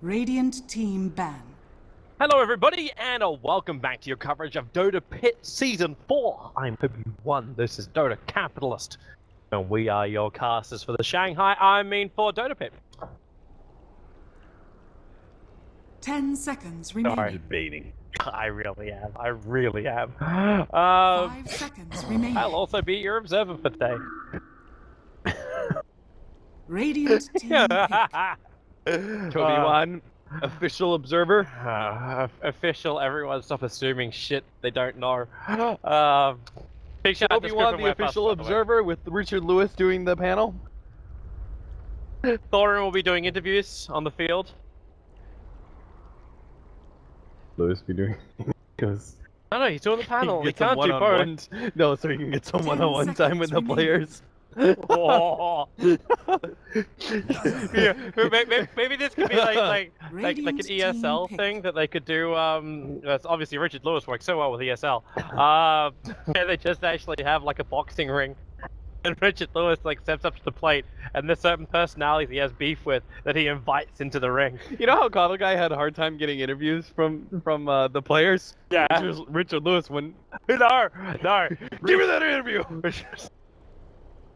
Radiant team ban. Hello everybody, and welcome back to your coverage of Dota Pit Season 4. I'm One. This is Dota Capitalist, and we are your casters for the for Dota Pit. 10 seconds remaining. Sorry, beating. I really am. 5 seconds remaining. I'll also be your observer for today. Radiant team pick. 21, official observer. Official, everyone stop assuming shit they don't know. Big shout out to Obi-Wan, the official observer, with Richard Lewis doing the panel. Thorin will be doing interviews on the field. Lewis be doing because No, he's doing the panel. He can't do both. No, so he can get some one-on-one time with the players. Oh. Yeah, maybe this could be like an ESL thing that they could do. That's obviously Richard Lewis works so well with ESL. And they just actually have like a boxing ring, and Richard Lewis like steps up to the plate, and there's certain personalities he has beef with that he invites into the ring. You know how Coddle Guy had a hard time getting interviews from the players? Yeah. Richard Lewis wouldn't. No, Give me that interview.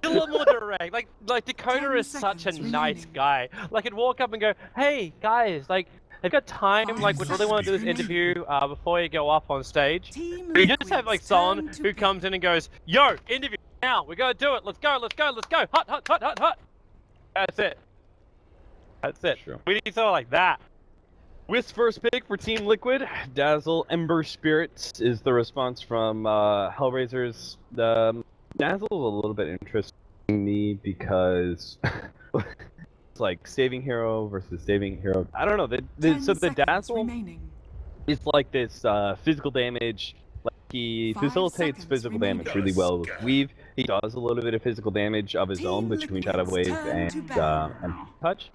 A little more direct. Like Dakota is such a nice guy. Like, he'd walk up and go, "Hey guys, like, have you got time? Like, we really want to do this interview before you go up on stage." You just have like someone who comes in and goes, "Yo, interview now. We gotta do it. Let's go. Hot. That's it. Sure. We need something like that. Wisp first pick for Team Liquid. Dazzle Ember Spirits is the response from HellRaisers. Dazzle is a little bit interesting to me because it's like saving hero versus saving hero. I don't know. So the Dazzle is like this physical damage. Like, he facilitates physical damage really well with Weave. He does a little bit of physical damage of his own between Shadow Wave and Touch.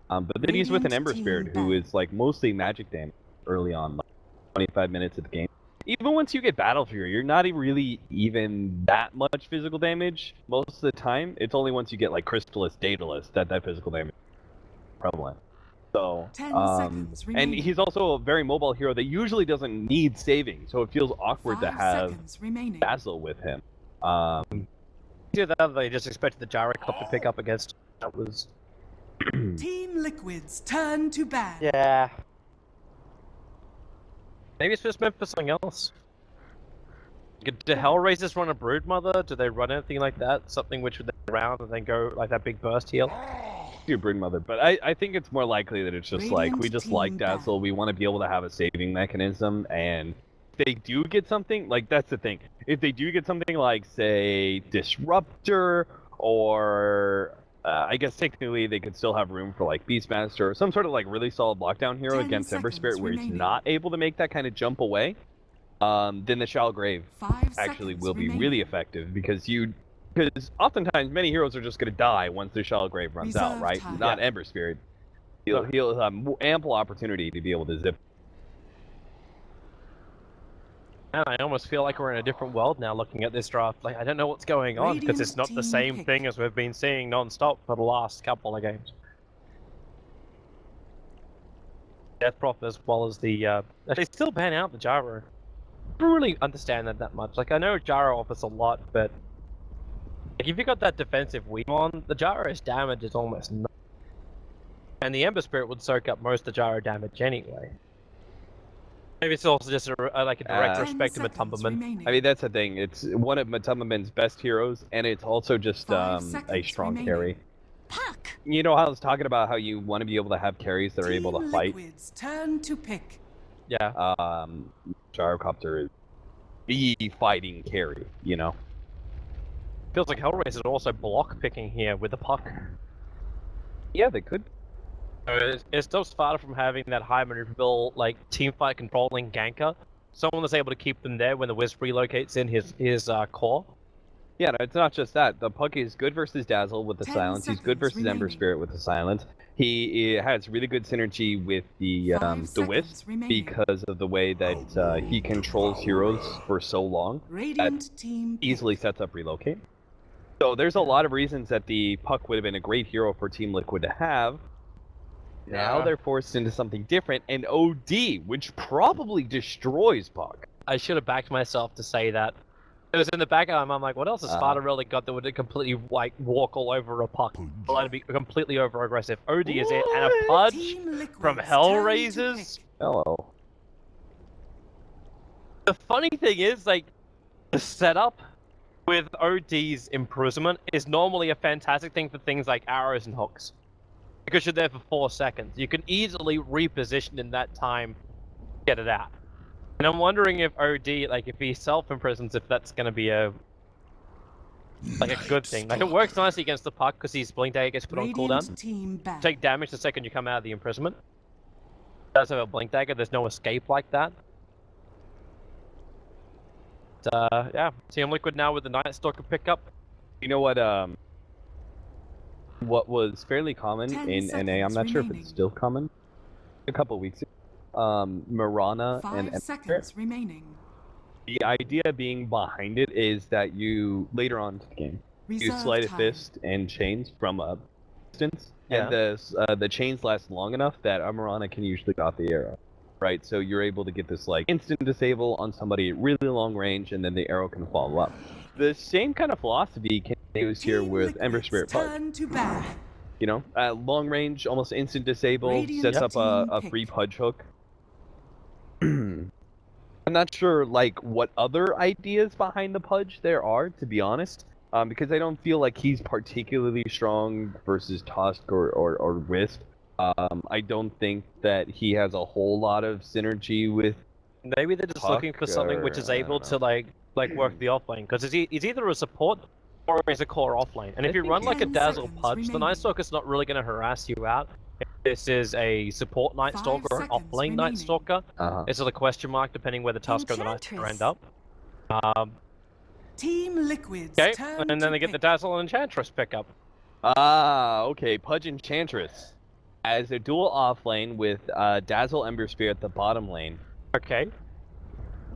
But then he's with an Ember Spirit who is like mostly magic damage early on, like 25 minutes of the game. Even once you get Battle Fury, you're not really even that much physical damage most of the time. It's only once you get like Crystallis, Daedalus that physical damage is prevalent. So, and he's also a very mobile hero that usually doesn't need saving, so it feels awkward to have Dazzle with him. Yeah, that they just expected the Gyrocop to pick up against. That was Team Liquid's turn to ban. Yeah. Maybe it's just meant for something else. Do HellRaisers run a Broodmother? Do they run anything like that? Something which would then round and then go like that big burst heal? Your Broodmother, but I think it's more likely that it's just like, we just like Dazzle, we want to be able to have a saving mechanism, and if they do get something, like that's the thing. If they do get something like, say, Disruptor, or I guess technically they could still have room for like Beastmaster or some sort of like really solid lockdown hero against Ember Spirit where he's not able to make that kind of jump away, then the Shallow Grave actually will be really effective because oftentimes many heroes are just going to die once the Shallow Grave runs out, right? Not Ember Spirit. He'll have ample opportunity to be able to zip. And I almost feel like we're in a different world now looking at this draft. Like, I don't know what's going on because it's not the same thing as we've been seeing non-stop for the last couple of games. Death Prof as well as the they still ban out the Gyro. I don't really understand that much. Like, I know Gyro offers a lot, but like, if you got that defensive weave on, the Gyro's damage is almost nothing. And the Ember Spirit would soak up most of the Gyro damage anyway. Maybe it's also just like a direct respect to Matumbaman. I mean, that's the thing. It's one of Matumbaman's best heroes, and it's also just a strong carry. Puck. You know how I was talking about how you want to be able to have carries that are able to fight? Turn to pick. Yeah. Gyrocopter is the fighting carry, you know? Feels like HellRaisers are also block picking here with the Puck. Yeah, they could. It stops Sparta from having that high maneuverable, like, teamfight controlling ganker. Someone that's able to keep them there when the Wisp relocates in his core. Yeah, no, it's not just that. The Puck is good versus Dazzle with the silence. He's good versus Ember Spirit with the silence. He has really good synergy with the Wisp because of the way that he controls heroes for so long. That easily sets up relocate. So there's a lot of reasons that the Puck would have been a great hero for Team Liquid to have. Now Yeah. they're forced into something different, and OD, which probably destroys Puck. I should have backed myself to say that. It was in the back of my mind, I'm like, what else has Sparta really got that would completely, like, walk all over a Puck? Allowed to be completely over-aggressive. OD is in, and a Pudge Team Liquid's from turn to HellRaisers. pick. Hello. The funny thing is, like, the setup with OD's imprisonment is normally a fantastic thing for things like arrows and hooks. Because you're there for 4 seconds. You can easily reposition in that time, get it out. And I'm wondering if OD, like, if he self-imprisons, if that's going to be a good thing. Like, it works nicely against the Puck because his blink dagger gets put on cooldown. Radiant team back. Take damage the second you come out of the imprisonment. Does have a blink dagger, there's no escape like that. Yeah, Team Liquid now with the Night Stalker pickup. You know what was fairly common 10 in NA, I'm not sure if remaining. it's still common, a couple weeks ago, Mirana 5 and seconds remaining. the idea being behind it is that you, later on in the game, you Reserve slide a time. fist and chains from a distance, Yeah. and the chains last long enough that a Mirana can usually got the arrow. Right, so you're able to get this like instant disable on somebody at really long range, and then the arrow can follow up. The same kind of philosophy can be used here Team with Liquid's Ember Spirit Pudge. turn to bat. You know, long range, almost instant disable, Radiant sets up a team free pick. Pudge hook. I'm not sure like what other ideas behind the Pudge there are, to be honest, because I don't feel like he's particularly strong versus Tusk or Wisp. I don't think that he has a whole lot of synergy with. Maybe they're just looking for something which is I able don't to like work the offlane, because he's either a support or he's a core offlane. And if you run like a 10 Dazzle seconds Pudge, the remaining. Night Stalker's not really going to harass you out. If this is a support Night 5 Stalker or an seconds offlane Night remaining. Stalker, it's a question mark depending where the Tusker and the Night Stalker end up. Team Liquid's Okay, turn and then to they get the pick. Dazzle and Enchantress pickup. Okay, Pudge Enchantress as a dual offlane with Dazzle Ember Spear at the bottom lane. Okay.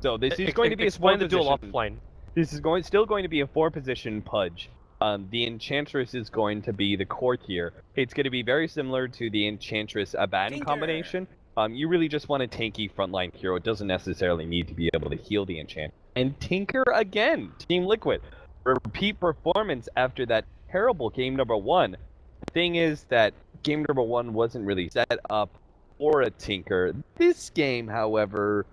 So this is going to be a explain four the dual position. offlane. This is still going to be a 4-position Pudge. The Enchantress is going to be the core here. It's going to be very similar to the Enchantress Abaddon Tinker. combination. You really just want a tanky frontline hero. It doesn't necessarily need to be able to heal the Enchant. And Tinker again, Team Liquid. Repeat performance after that terrible game number 1. The thing is that game number 1 wasn't really set up for a Tinker. This game, however,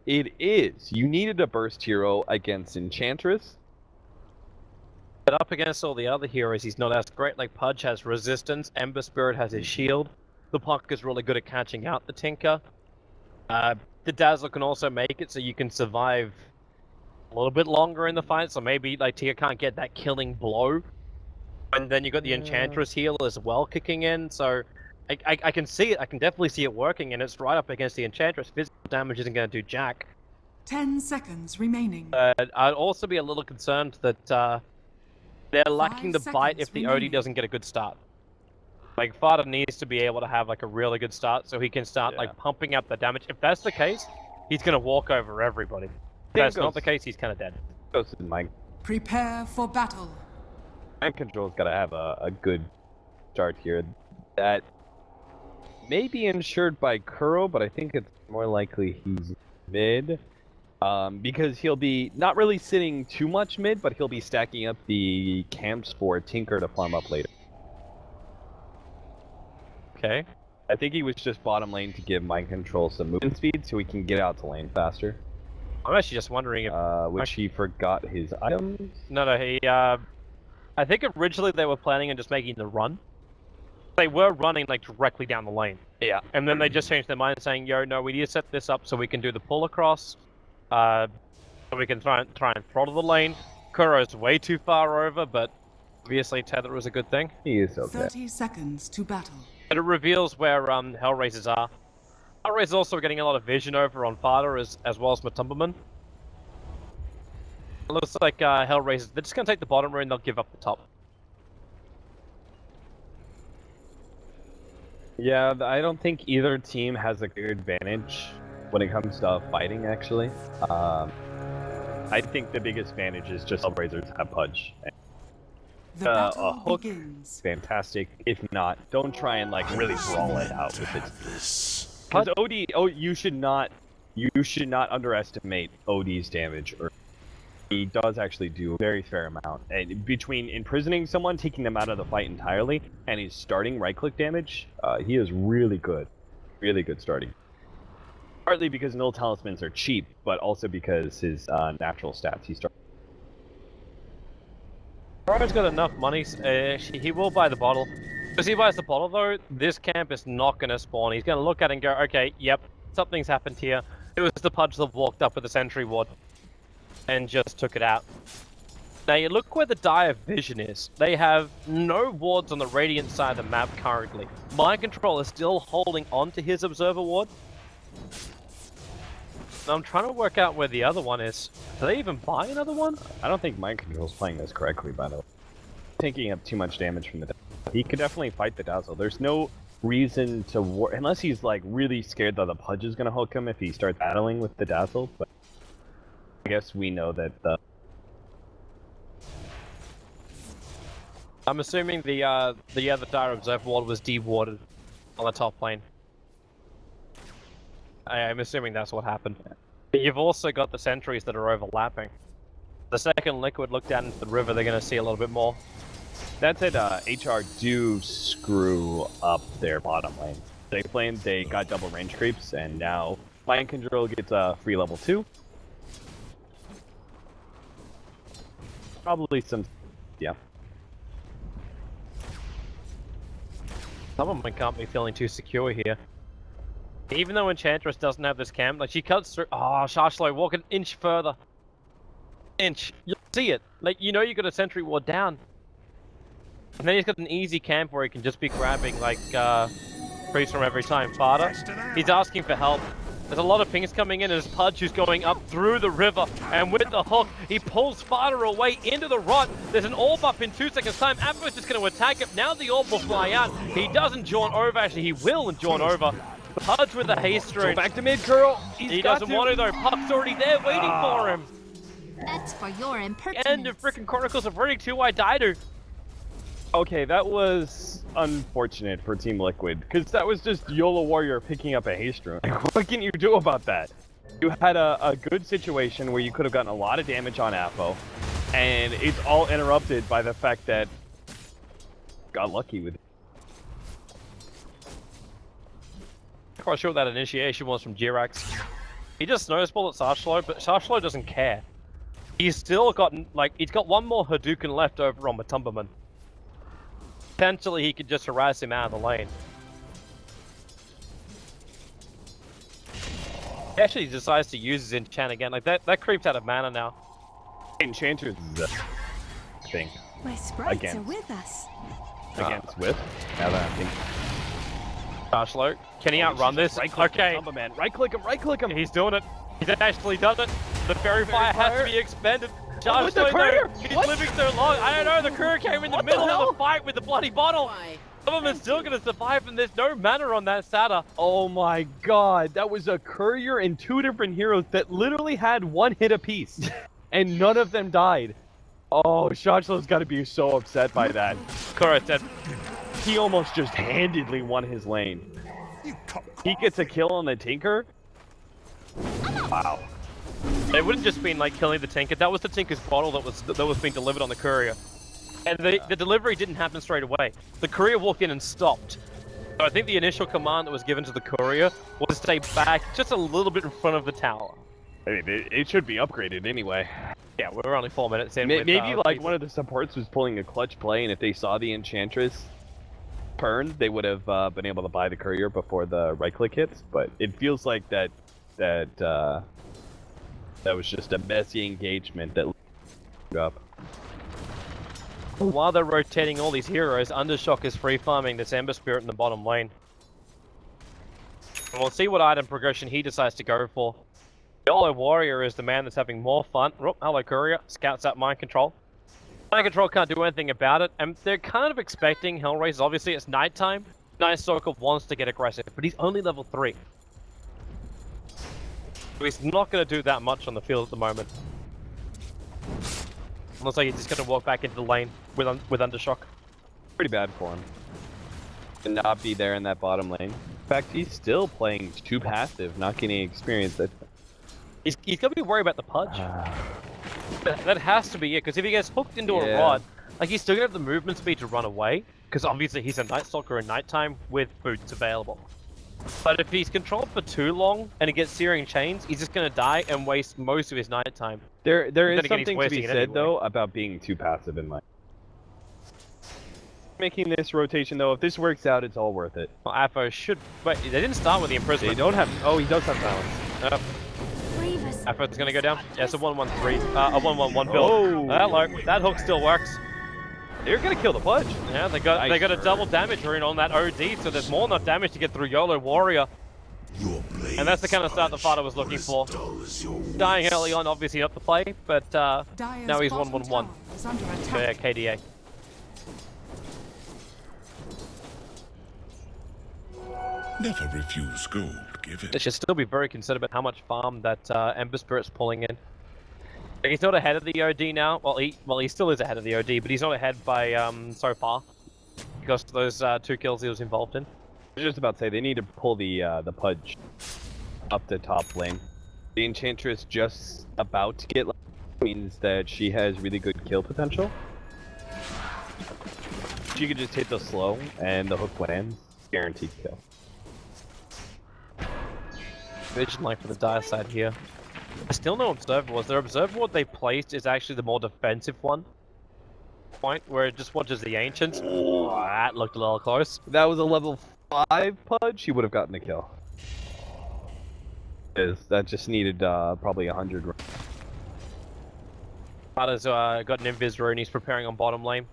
it is. You needed a burst hero against Enchantress. But up against all the other heroes, he's not as great. Like Pudge has resistance, Ember Spirit has his shield. The Puck is really good at catching out the Tinker. The Dazzle can also make it so you can survive a little bit longer in the fight. So maybe like Tinker can't get that killing blow. And then you got the Enchantress heal as well kicking in. So I can see it. I can definitely see it working, and it's right up against the Enchantress. Physical damage isn't going to do jack. 10 seconds remaining. I'd also be a little concerned that they're lacking the 5 bite seconds if the remaining. OD doesn't get a good start. Like, Farder needs to be able to have like a really good start so he can start like pumping up the damage. If that's the case, he's going to walk over everybody. If that's not the case, he's kind of dead. Goes to Mind Prepare for battle. Control's got to have a good start here. That may be ensured by Kuro, but I think it's more likely he's mid. Because he'll be not really sitting too much mid, but he'll be stacking up the camps for Tinker to farm up later. Okay. I think he was just bottom lane to give Mind Control some movement speed so he can get out to lane faster. I'm actually just wondering if... Which he forgot his items. No, he... I think originally they were planning on just making the run. They were running like directly down the lane. Yeah. And then they just changed their mind saying, yo, no, we need to set this up so we can do the pull across. So we can try and throttle the lane. Kuro's way too far over, but obviously tether was a good thing. He is okay. 30 seconds to battle. And it reveals where HellRaisers are. HellRaisers also getting a lot of vision over on Farder as well as Matumberman. It looks like HellRaisers, they're just going to take the bottom row and they'll give up the top. Yeah, I don't think either team has a clear advantage when it comes to fighting, actually. I think the biggest advantage is just HellRaisers have Pudge. The a battle hook, begins. fantastic. If not, don't try and like really brawl it out with it. This. Because you should not underestimate OD's damage. He does actually do a very fair amount. And between imprisoning someone, taking them out of the fight entirely, and his starting right-click damage, he is really good. Really good starting. Partly because null talismans are cheap, but also because his natural stats. Rowan's got enough money, he will buy the bottle. Because he buys the bottle though, this camp is not going to spawn. He's going to look at it and go, okay, yep, something's happened here. It was the Pudge that walked up with the sentry ward and just took it out. Now you look where the Dire Vision is. They have no wards on the Radiant side of the map currently. Mind Control is still holding on to his Observer ward. I'm trying to work out where the other one is. Do they even buy another one? I don't think Mind Control's playing this correctly, by the way. Taking up too much damage from the Dazzle. He could definitely fight the Dazzle. There's no reason to unless he's like really scared that the Pudge is gonna hook him if he starts battling with the Dazzle, but I guess we know that I'm assuming the other Dire Observer ward was dewarded on the top lane. I'm assuming that's what happened. But you've also got the sentries that are overlapping. The second Liquid look down into the river, they're going to see a little bit more. that said, HR do screw up their bottom lane. They got double range creeps, and now Mind Control gets a free level 2. Probably some, yeah. Some of them can't be feeling too secure here. Even though Enchantress doesn't have this camp, like she cuts through. Oh, Shashlo, walk an inch further. Inch. You'll see it. Like, you know you got a sentry ward down. And then he's got an easy camp where he can just be grabbing, like, creeps from every time. Farter, he's asking for help. There's a lot of pings coming in, and his Pudge who's going up through the river. And with the hook, he pulls Farter away into the rot. There's an orb up in 2 seconds time. APAC is just going to attack him. Now the orb will fly out. He doesn't jaunt over. Actually, he will jaunt over. Pudge with a haste rune. Back to mid, curl. He doesn't want to though. Puck's already there waiting for him. That's for your impertinence. End of frickin' Chronicles of Riddick 2 I died. Okay, that was unfortunate for Team Liquid, because that was just YOLO Warrior picking up a haste rune. What can you do about that? You had a good situation where you could have gotten a lot of damage on Apo, and it's all interrupted by the fact that got lucky with it. Quite sure what that initiation was from Jirax. He just snowballed at Sarshlo, but Sarshlo doesn't care. He's still got, like, he's got one more Hadouken left over on Matumberman. Potentially he could just harass him out of the lane. He actually decides to use his enchant again. Like, that creeps out of mana now. Enchantress is the thing. My sprites Again. are with us. Against Whip. Now that I think. Sarshlo, can he outrun this? Okay. Man. Right click him. He's doing it. He's actually done it. The Fairy Fire has to be expended. with the Shashlo, courier? though, he's What? living so long. I don't know, the courier came in the middle of the fight with the bloody bottle. Some of them are still going to survive, and there's no mana on that Sata. Oh my god, that was a courier and 2 different heroes that literally had 1 hit apiece. And none of them died. Oh, Shashlo's got to be so upset by that. Correct, dead. He almost just handedly won his lane. He gets a kill on the Tinker. Wow. It wouldn't just been like killing the Tinker. That was the Tinker's bottle that was being delivered on the courier. And the delivery didn't happen straight away. The courier walked in and stopped. So I think the initial command that was given to the courier was to stay back just a little bit in front of the tower. I mean, it should be upgraded anyway. Yeah, we're only 4 minutes in. Maybe with, like people. one of the supports was pulling a clutch play, and if they saw the Enchantress turn, they would have been able to buy the courier before the right click hits. But it feels like that was just a messy engagement that up. While they're rotating all these heroes, Undershock is free farming this Ember Spirit in the bottom lane. And we'll see what item progression he decides to go for. YOLO Warrior is the man that's having more fun. Oh, hello Courier, scouts out Mind Control. Mind Control can't do anything about it, and they're kind of expecting HellRaisers. Obviously, it's nighttime. Night Stalker wants to get aggressive, but he's only level 3. So he's not going to do that much on the field at the moment. Looks like he's just gonna walk back into the lane with Undershock. Pretty bad for him to not be there in that bottom lane. In fact, he's still playing too passive, not getting experience. He's gonna be worried about the pudge. That has to be it, because if he gets hooked into a rod, like he's still gonna have the movement speed to run away, because obviously he's a Night Stalker in nighttime with boots available. But if he's controlled for too long and he gets searing chains, he's just gonna die and waste most of his nighttime. There is Then again, something he's to be wasting it said anyway. though about being too passive in life. Making this rotation though, if this works out, it's all worth it. Well, Afo should. Wait, they didn't start with the They imprisonment. don't have. Oh, he does have silence. Bravest. Afo's gonna go down. Yeah, it's a 1-1-3, a 1-1-1 build. Oh. Hello, that hook still works. They're gonna kill the pudge. Yeah, they got a double damage rune on that OD, so there's more than enough damage to get through YOLO Warrior. And that's the kind of start the fighter was looking for. Dying early on, obviously not the play, but now he's 1-1-1 for KDA. Never refuse gold, give They it. should still be very concerned about how much farm that Ember Spirit's pulling in. Like, he's not ahead of the OD now. Well, he still is ahead of the OD, but he's not ahead by so far because of those 2 kills he was involved in. I was just about to say they need to pull the pudge up the top lane. The Enchantress just about to get means that she has really good kill potential. She could just hit the slow and the hook lands, guaranteed kill. Vision light for the dire side here. There's still no observer wards. Their observer ward they placed is actually the more defensive one. Point where it just watches the ancients. Oh, that looked a little close. If that was a level 5 pudge, he would have gotten a kill. That just needed probably 100. Carter's got an invis rune. He's preparing on bottom lane.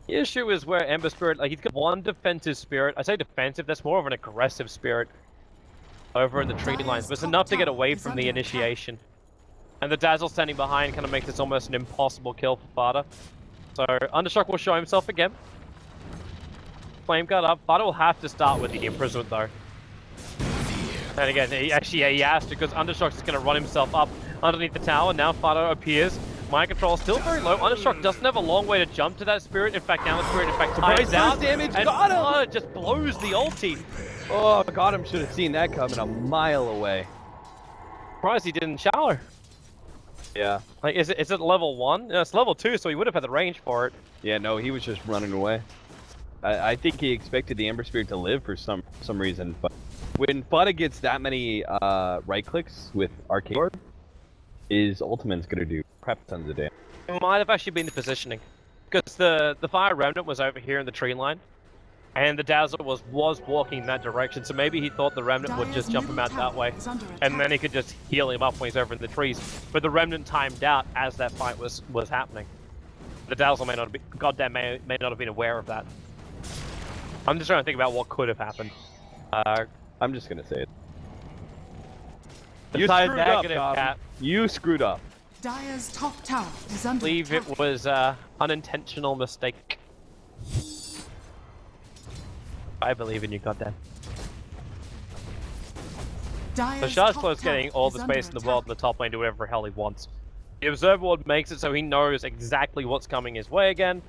The issue is where Ember Spirit, like he's got one defensive spirit. I say defensive, that's more of an aggressive spirit over in the tree lines, but it's enough to get away from the initiation. And the Dazzle standing behind kind of makes this almost an impossible kill for Fada. So Undershock will show himself again. Flame Guard up. Fada will have to start with the imprisonment though. And again, he has to, because Undershock's just going to run himself up underneath the tower. Now Fada appears. Mind control still very low. Undershock doesn't have a long way to jump to that spirit. In fact, now the spirit times out. Damage, And got him! Fada just blows the ulti. Oh, Gotham should have seen that coming a mile away. Surprised he didn't shower. Yeah. Like, is it level 1? No, it's level 2, so he would have had the range for it. Yeah, no, he was just running away. I think he expected the Ember Spirit to live for some reason, but when Fada gets that many right clicks with Arcade Orb, his ultimate's gonna do crap tons of damage. It might have actually been the positioning, because the Fire Remnant was over here in the tree line, and the Dazzle was walking in that direction, so maybe he thought the Remnant would just jump him out that way, and then he could just heal him up when he's over in the trees. But the Remnant timed out as that fight was happening. The Dazzle may not have been aware of that. I'm just trying to think about what could have happened. I'm just gonna say it. The You side screwed up, negative Gotham. cap. You screwed up. Dire's top tower is under I believe attack. it was unintentional mistake. I believe in you, goddamn. Dire's So Shard's top close tower getting all is the under space in the world in the attack. top lane to do whatever the hell he wants. The Observer Ward makes it so he knows exactly what's coming his way again.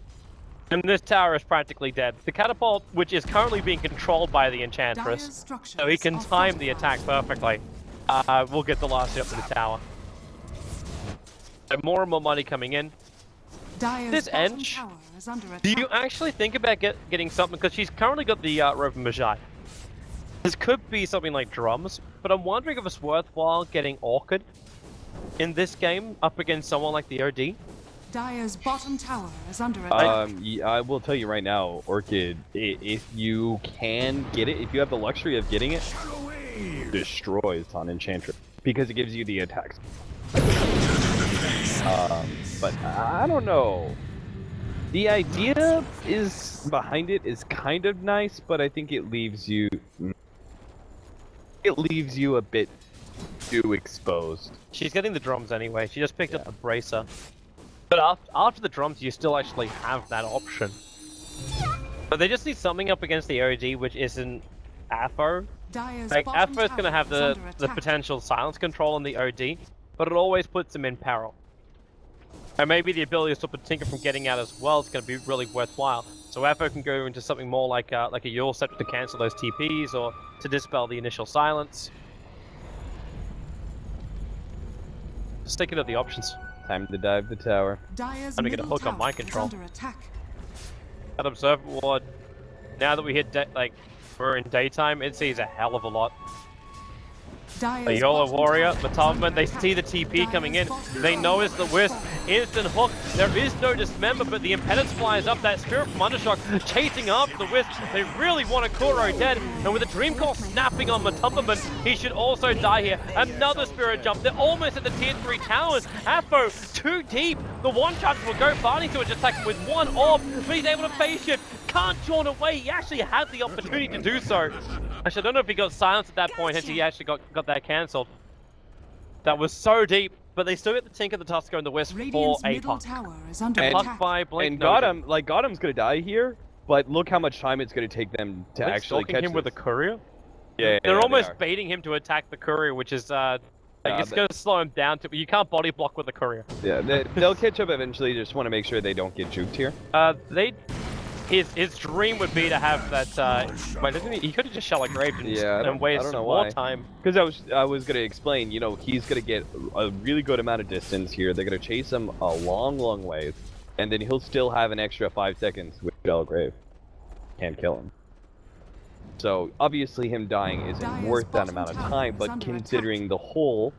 And this tower is practically dead. The catapult, which is currently being controlled by the Dire's Enchantress, structures so he can are time the fortified. attack perfectly, will get the last hit up to the tower. So more and more money coming in. Dire's This bottom Ench, tower is under attack. Do you actually think about getting something? Because she's currently got the Rope of Magi. This could be something like drums, but I'm wondering if it's worthwhile getting Orchid in this game up against someone like the OD. Dire's bottom tower is under attack. I will tell you right now, Orchid, if you can get it, if you have the luxury of getting it, destroys on Enchantress because it gives you the attacks. But I don't know. The idea is behind it is kind of nice, but I think it leaves you a bit too exposed. She's getting the drums anyway. She just picked up the bracer. But after the drums, you still actually have that option. But they just need something up against the OD, which isn't Afo. Dire's Like, bottom Afo's gonna tower have is the under attack. potential silence control on the OD, but it always puts him in peril. And maybe the ability to stop a Tinker from getting out as well is going to be really worthwhile. So Afo can go into something more like a Yule set to cancel those TPs or to dispel the initial silence. Just thinking of the options. Time to dive the tower. Dire's Time to get a middle hook on tower my is control. under attack. That Observer Ward, now that we hit, we're in daytime, it sees a hell of a lot. Dire's The YOLO bottom Warrior, tower is Matavman, under they attack. see the TP coming in. Dire's They bottom know it's the tower Wisp. has fallen. Instant hook. There is no dismember, but the Impedance flies up. That Spirit from Undershock chasing after the Wisp. They really want a Kuro dead. And with the Dream Core snapping on Matavman, he should also die here. Another Spirit jump. They're almost at the tier 3 towers. Afo, too deep. The one shot will go Barney to attack him with one orb, but he's able to phase shift. Can't drawn away. He actually had the opportunity to do so. Actually, I don't know if he got silenced at that point, hence he actually got that cancelled. That was so deep, but they still get the Tinker, the Tusker, and the Wisp for Radiant's middle APAC. tower is under And attack. by Blink And Gotham's gonna die here, but look how much time it's gonna take them to actually catch him with a this. courier. Yeah, They're they almost are. baiting him to attack the courier, which is it's but- going to slow him down. You can't body block with the courier. Yeah, they'll catch up eventually. Just want to make sure they don't get juked here. His dream would be to have that. Wait, doesn't he could have just shell a grave and, Yeah, I and wasted don't know some why. more time. Because I was gonna explain, you know, he's gonna get a really good amount of distance here. They're gonna chase him a long ways, and then he'll still have an extra 5 seconds with Shell Grave. Can't kill him. So obviously him dying isn't Dire's worth that bottom amount of tower time, is but under considering the whole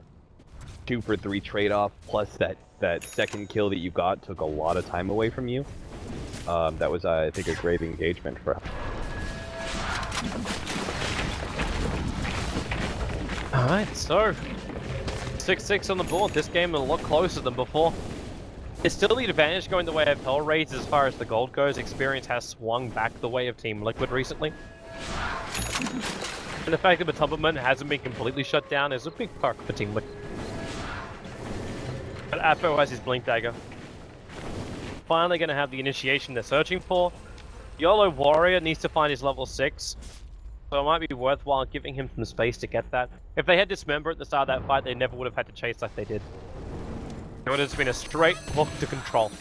2 for 3 trade-off plus that second kill that you got took a lot of time away from you. That was, I think, a great engagement for him. Alright, so 6-6 on the board. This game is a lot closer than before. It's still the advantage going the way of HellRaisers as far as the gold goes. Experience has swung back the way of Team Liquid recently. And the fact that Matubberman hasn't been completely shut down is a big perk for Team Liquid. But Afo has his Blink Dagger. Finally going to have the initiation they're searching for. YOLO Warrior needs to find his level 6. So it might be worthwhile giving him some space to get that. If they had Dismember at the start of that fight, they never would have had to chase like they did. It would have just been a straight hook to control.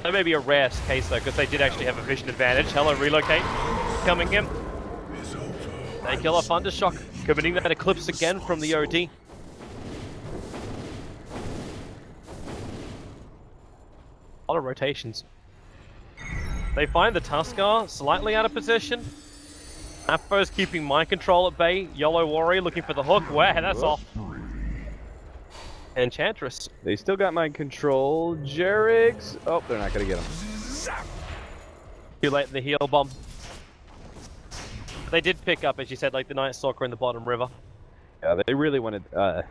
That may be a rare case though, because they did actually have a vision advantage. Hello, relocate. Coming in. They kill off Undershock, committing that Eclipse again from the OD. A lot of rotations. They find the Tusker slightly out of position. Afo's keeping mind control at bay. YOLO Warrior looking for the hook. Wow, that's off. Enchantress. They still got mind control. Jerix. Oh, they're not gonna get him. Too late in the heal bomb. They did pick up, as you said, like the Night Stalker in the bottom river. Yeah, they really wanted that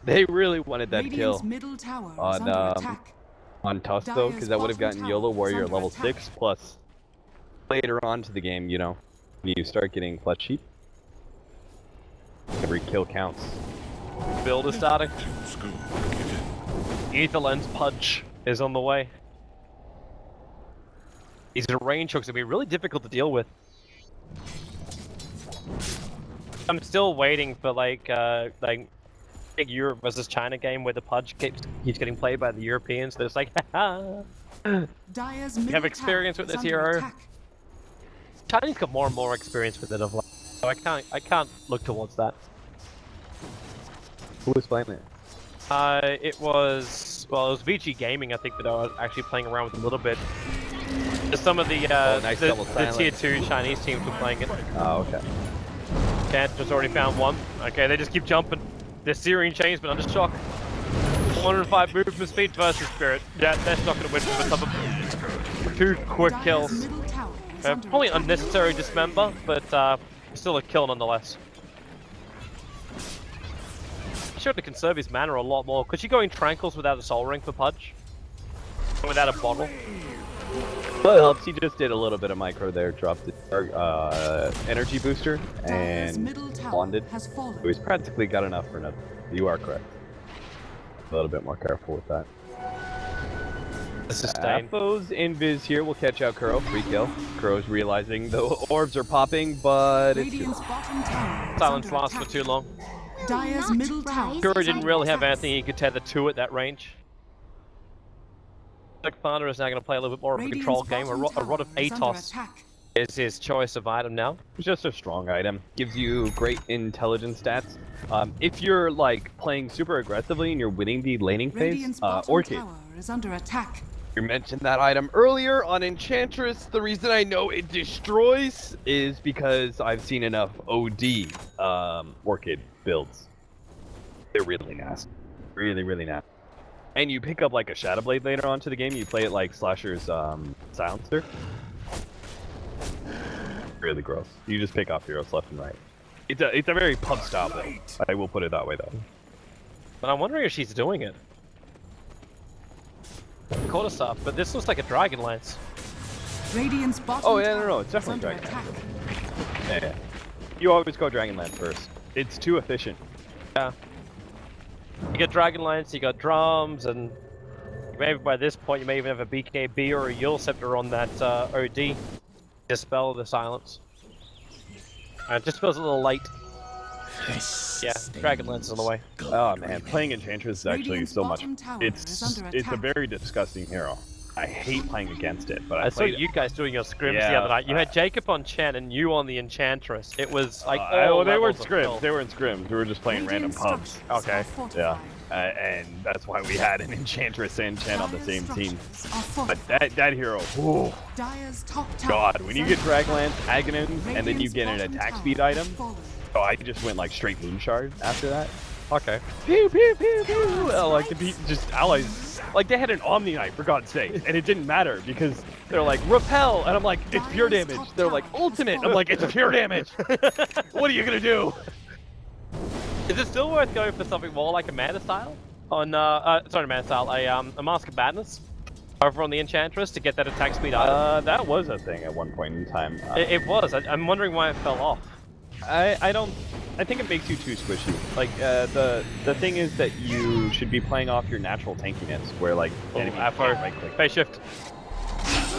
Radiant's kill middle tower is on under attack. on Tusk though, because that would have Dire's gotten bottom YOLO tower is Warrior under level attack. 6 plus. Later on to the game, you know, when you start getting clutch sheep, every kill counts. Build is starting. Let's go. Give in. Ether Lens Pudge is on the way. These range hooks will be really difficult to deal with. I'm still waiting for like big Europe versus China game where the Pudge keeps getting played by the Europeans. They're just like, haha. Dire's You middle have experience tower with is this under hero? attack. Chinese got more and more experience with it of late, so I can't look towards that. Who was playing it? It was VG Gaming, I think, that I was actually playing around with a little bit. Just some of the nice double the silence. tier 2 Chinese teams were playing it. Oh, okay. Enchantress already found one. Okay, they just keep jumping. They're Syrian chains, but under shock. 105 movement speed versus Spirit. Yeah, that's not going to win from the top of 2 quick Dire's kills. middle tower is under Probably attack. unnecessary dismember, but still a kill nonetheless. Sure to conserve his mana a lot more. Could you go in Tranquils without a Soul Ring for Pudge? Without a bottle? Well, it helps. He just did a little bit of micro there, dropped the energy booster, Dire's and middle tower bonded. has fallen. So he's practically got enough for nothing. You are correct. A little bit more careful with that. Sustain. Apo's invis here will catch out Kuro. Free kill. Kuro's realizing the orbs are popping, but it's too Radiant's bottom tower is Silence under lasts for attack. too long. Dire's not middle tower. rise Kuro as didn't I really have possess. anything he could tether to at that range. Black Panther is now going to play a little bit more of a Radiant's control game. A bottom Rod of tower is under Atos attack. is his choice of item now. It's just a strong item. Gives you great intelligence stats. If you're like playing super aggressively and you're winning the laning Radiant's phase, bottom Orchid. tower is under attack. You mentioned that item earlier on Enchantress. The reason I know it destroys is because I've seen enough OD Orchid builds. They're really nasty. Really, really nasty. And you pick up like a Shadow Blade later on to the game, you play it like Slasher's Silencer. Really gross. You just pick off heroes left and right. It's a very pub style build. I will put it that way though. But I'm wondering if she's doing it. Caught us up, but this looks like a Dragon Lance. Radiant's bottom Oh, yeah, tower no, it's is definitely under Dragon attack. Yeah. You always go Dragonlance first. It's too efficient. Yeah. You got Dragon Lance, you got drums, and maybe by this point you may even have a BKB or a Yule Scepter on that OD. Dispel the silence. It just feels a little late. Yeah, Dragon Lance is on the way. Oh man, playing Enchantress is actually Radiant's so much. bottom tower It's is under it's a attack. very disgusting hero. I hate playing against it, but I saw played you guys doing your scrims the Yeah, other night. You had Jacob on Chen and you on the Enchantress. It was like well, they weren't levels of scrims. filth. They weren't scrims. We were just playing random Radiant pubs. structures Okay. are fortified. Yeah, and that's why we had an Enchantress and Chen on the Dire's same team. structures are But fortified. that hero, ooh, Dire's top tower God, is when you get under Dragonlance, attack. Aghanim, and then you Radiant's get an bottom attack tower speed has item, fallen. so I just went like straight Moonshard after that. Okay. Pew pew pew pew. Like to beat just allies. Like they had an Omni Knight for God's sake, and it didn't matter because they're like repel, and I'm like it's pure Dire's damage. top They're like tower has ultimate. I'm fallen. like it's pure damage. What are you gonna do? Is it still worth going for something more like a Mana Style? On, sorry, Mana Style, a Mask of Madness? Over on the Enchantress to get that attack speed item? That was a thing at one point in time. It was. I'm wondering why it fell off. I think it makes you too squishy. Like the thing is that you should be playing off your natural tankiness, where like enemy Afro, right click. phase shift.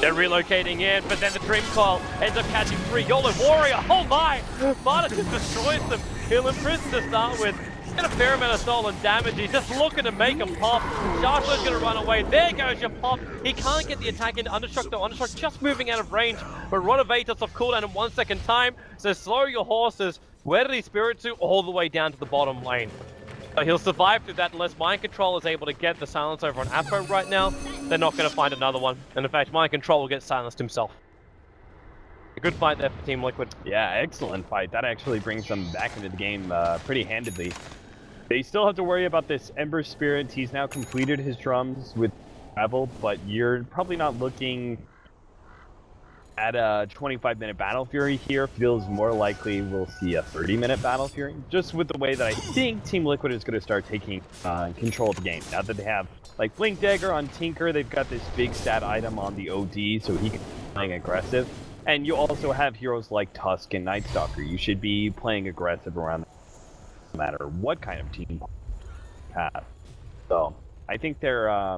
They're relocating in, but then the Dream Coil ends up catching 3. Yolan Warrior, oh my! Barda just destroys them. He'll imprison to start with. Get a fair amount of stolen damage. He's just looking to make him pop. Josh's gonna run away. There goes your pop. He can't get the attack into Understruck though. Understruck just moving out of range. But Rod of Atos off cooldown in 1 second time. So slow your horses. Where did he spirit to? All the way down to the bottom lane. So he'll survive through that unless Mind Control is able to get the silence over on Apo right now. They're not going to find another one. And in fact, Mind Control will get silenced himself. A good fight there for Team Liquid. Yeah, excellent fight. That actually brings them back into the game pretty handedly. They still have to worry about this Ember Spirit. He's now completed his drums with travel, but you're probably not looking at a 25-minute Battle Fury here. Feels more likely we'll see a 30-minute Battle Fury, just with the way that I think Team Liquid is going to start taking control of the game. Now that they have like Blink Dagger on Tinker, they've got this big stat item on the OD, so he can be playing aggressive. And you also have heroes like Tusk and Night Stalker. You should be playing aggressive around no matter what kind of team you have. So I think they're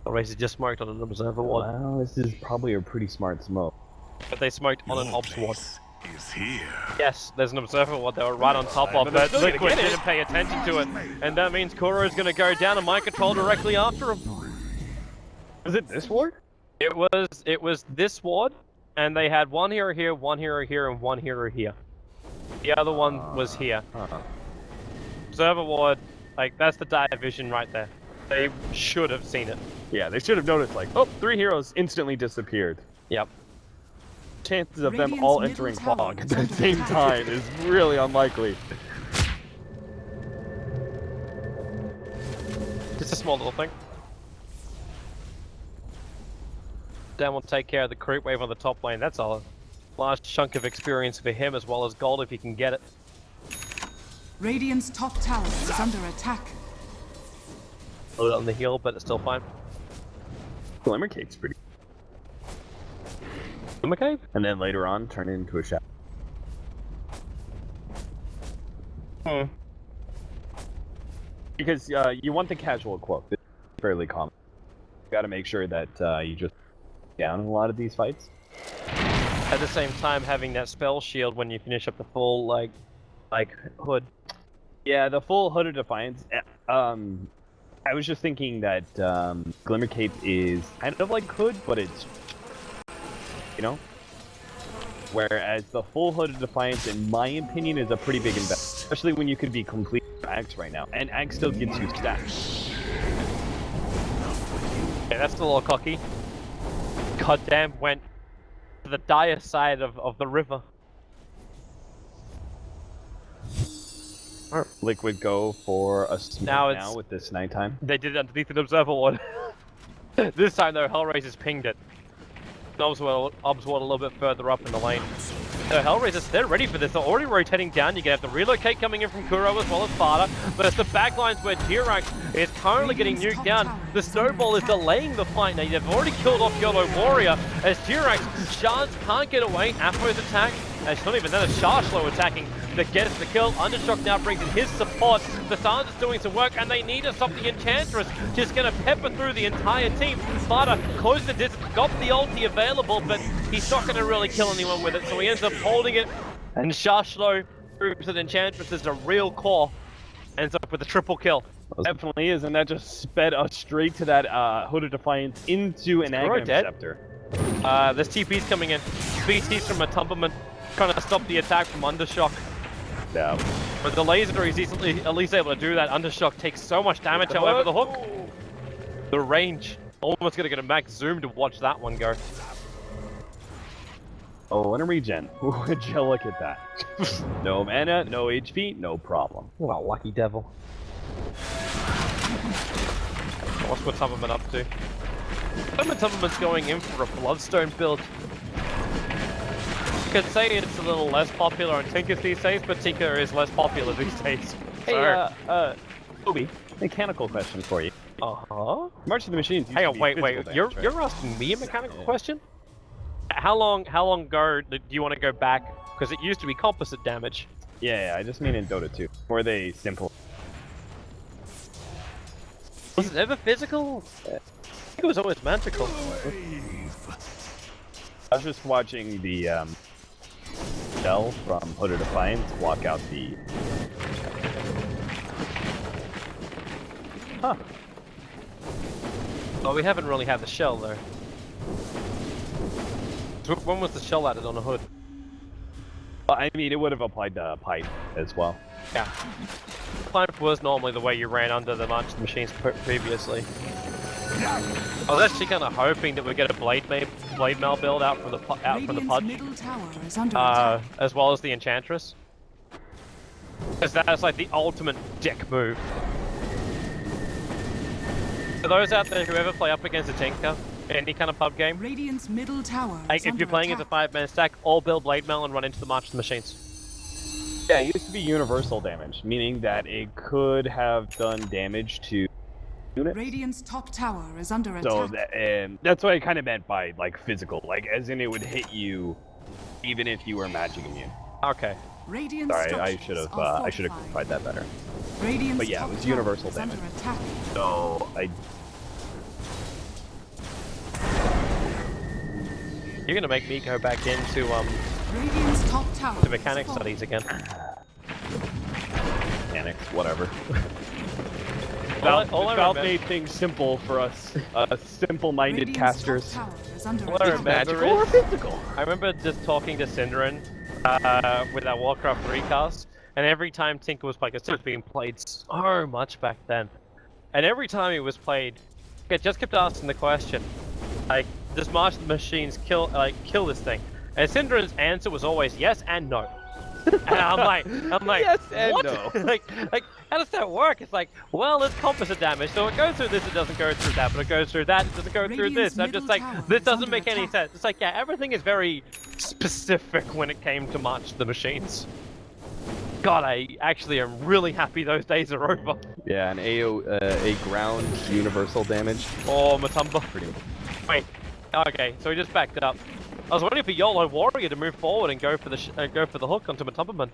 HellRaisers just smoked on an observer ward. well, this is probably a pretty smart smoke. But they smoked on an Your obs ward. place is here. Yes, there's an observer ward they were right on top of, but they're but still gonna Liquid get it. didn't pay attention to it. And that means Kuro is going to go down and Mind Control directly after him. Was it this ward? It was this ward, and they had one hero here, one hero here, and one hero here. The other one was here. Observer ward, like that's the dire vision right there. They should have seen it. Yeah, they should have noticed, like, oh, 3 heroes instantly disappeared. Yep. Chances of them Radiant's all middle entering tower fog at is the under same attack. time is really unlikely. Just a small little thing. Dan will take care of the creep wave on the top lane. That's a large chunk of experience for him, as well as gold if he can get it. Radiant's top tower is under attack. A little on the heel, but it's still fine. Glimmer Cake's pretty. Okay. And then later on, turn it into a shadow. Because you want the casual cloak. It's fairly common. You gotta make sure that you just down in a lot of these fights. At the same time, having that spell shield when you finish up the full like hood. Yeah, the full Hood of Defiance. I was just thinking that Glimmer Cape is kind of like Hood, but it's, you know. Whereas the full Hood of Defiance, in my opinion, is a pretty big investment, especially when you could be complete Axe right now, and Axe still gets you stacks. Yeah, that's a little cocky. Goddamn, went to the dire side of the river. Liquid go for a smoke Now now with this nighttime. They did it underneath an observer one. This time though, HellRaisers pinged it. Obs were a little bit further up in the lane. So HellRaisers, they're ready for this. They're already rotating down. You're going to have to relocate coming in from Kuro as well as Fada. But it's the backlines where T-Rex is currently getting nuked down. The snowball is delaying the fight. Now, they've already killed off YOLO Warrior as T-Rex, Shards can't get away. Aphro's attack. It's not even that, a Sharshlow attacking that gets the kill. Undershock now brings in his support. The Stars is doing some work, and they need to stop the Enchantress. Just gonna pepper through the entire team. Fada closed the distance, got the ulti available, but he's not gonna really kill anyone with it, so he ends up holding it. And Sharshlow proves that Enchantress is a real core. Ends up with a triple kill. Definitely is, and that just sped us straight to that Hood of Defiance into an Aggro Scepter. There's TP's coming in. BT's from a Tumberman, trying to stop the attack from Undershock. Yeah. But the laser is at least able to do that. Undershock takes so much damage, however, the hook. The range. Almost gonna get a max zoom to watch that one go. Oh, and a regen. Would you look at that? No mana, no HP, no problem. What a lucky devil. What's Tumberman up to? Tumberman's going in for a Bloodstone build. You could say it's a little less popular on Tinker these days, but Tinker is less popular these days. Hey, Obi, mechanical question for you. Uh-huh. March of the Machines. Hang on, wait, you're asking me a mechanical question? How long ago do you want to go back? Because it used to be composite damage. Yeah, I just mean in Dota 2. Were they simple? Was it ever physical? I think it was always magical. I was just watching the Shell from Hood of Defiance block out the... Huh. Well, we haven't really had the shell though. So when was the shell added on a hood? Well, I mean, it would have applied to Pipe as well. Yeah. Pipe was normally the way you ran under the March of the Machines previously. I was actually kind of hoping that we'd get a Blade Mail build out from the Pudge, as well as the Enchantress, because that's like the ultimate dick move. For those out there who ever play up against a Tinker in any kind of pub game, Radiant's middle tower like if you're playing as a 5-man stack, all build Blade Mail and run into the March of the Machines. Yeah, it used to be universal damage, meaning that it could have done damage to units. Radiant's top tower is under attack. So that's what I kind of meant by like physical, like as in it would hit you even if you were magic immune. Okay. Radiant's Sorry, I should have clarified that better. Radiant's But yeah, top it was tower universal is damage. under attack. So You're gonna make me go back into Radiant's top tower the mechanics studies again. mechanics, whatever. All I Valve remember- made things simple for us, simple-minded Radiant's casters. top tower is under All I attack. remember Magical or is- physical? I remember just talking to Cinderin with our Warcraft 3 cast, and every time Tinker was played, because it was being played so much back then, and every time it was played, it just kept asking the question, like, does March of the Machines kill this thing? And Cinderin's answer was always yes and no. And I'm like, Yes and what? no. like, how does that work? It's like, well, it's composite damage, so it goes through this, it doesn't go through that, but it goes through that, it doesn't go through this. Radiant's I'm just middle like, tower this is doesn't under make any attack. sense. It's like, yeah, everything is very specific when it came to March of the Machines. God, I actually am really happy those days are over. Yeah, an a ground universal damage. Oh, Matumba. Wait. Okay, so he just backed up. I was waiting for YOLO Warrior to move forward and go for the hook onto Matumberman.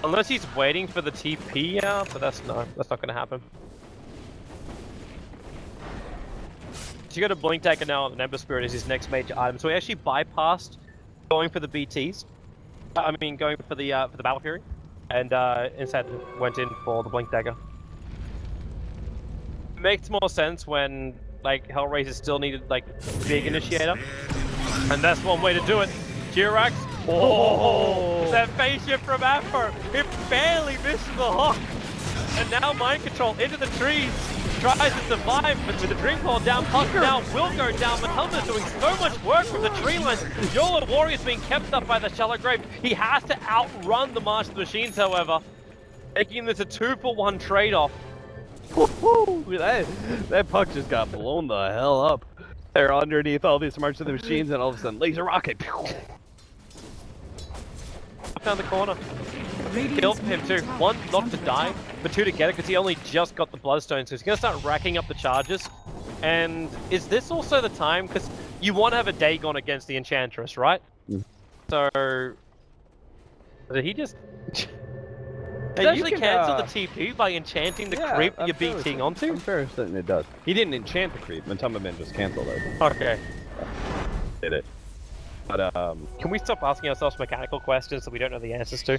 Unless he's waiting for the TP out, but that's not gonna happen. So you got a Blink Dagger now, and Ember Spirit is his next major item. So he actually bypassed going for the BTs. I mean, going for the Battle Fury, and instead went in for the Blink Dagger. Makes more sense when like HellRaisers still needed like big initiator, and that's one way to do it. Jirax, oh, that phase shift from Afro, it barely missed the hook, and now mind control into the trees. Tries to survive, but with the Dream Claw down, Puck now will go down. Matumba's doing so much work from the tree lines. YOLO Warrior's being kept up by the Shallow Grave. He has to outrun the March of the Machines, however, making this a 2-for-1 trade-off. That Puck just got blown the hell up. They're underneath all these March of the Machines, and all of a sudden, laser rocket. Down the corner. Radiant's Killed him too. middle tower One is not under to die, attack. but two to get it because he only just got the Bloodstone, so he's going to start racking up the charges. And is this also the time? Because you want to have a Dagon against the Enchantress, right? So... Did he just... Hey, actually you can, cancel the TP by enchanting the creep that you're beating onto? I'm fairly certain it does. He didn't enchant the creep, Matumba just canceled it. Okay. Did it. But, Can we stop asking ourselves mechanical questions that we don't know the answers to?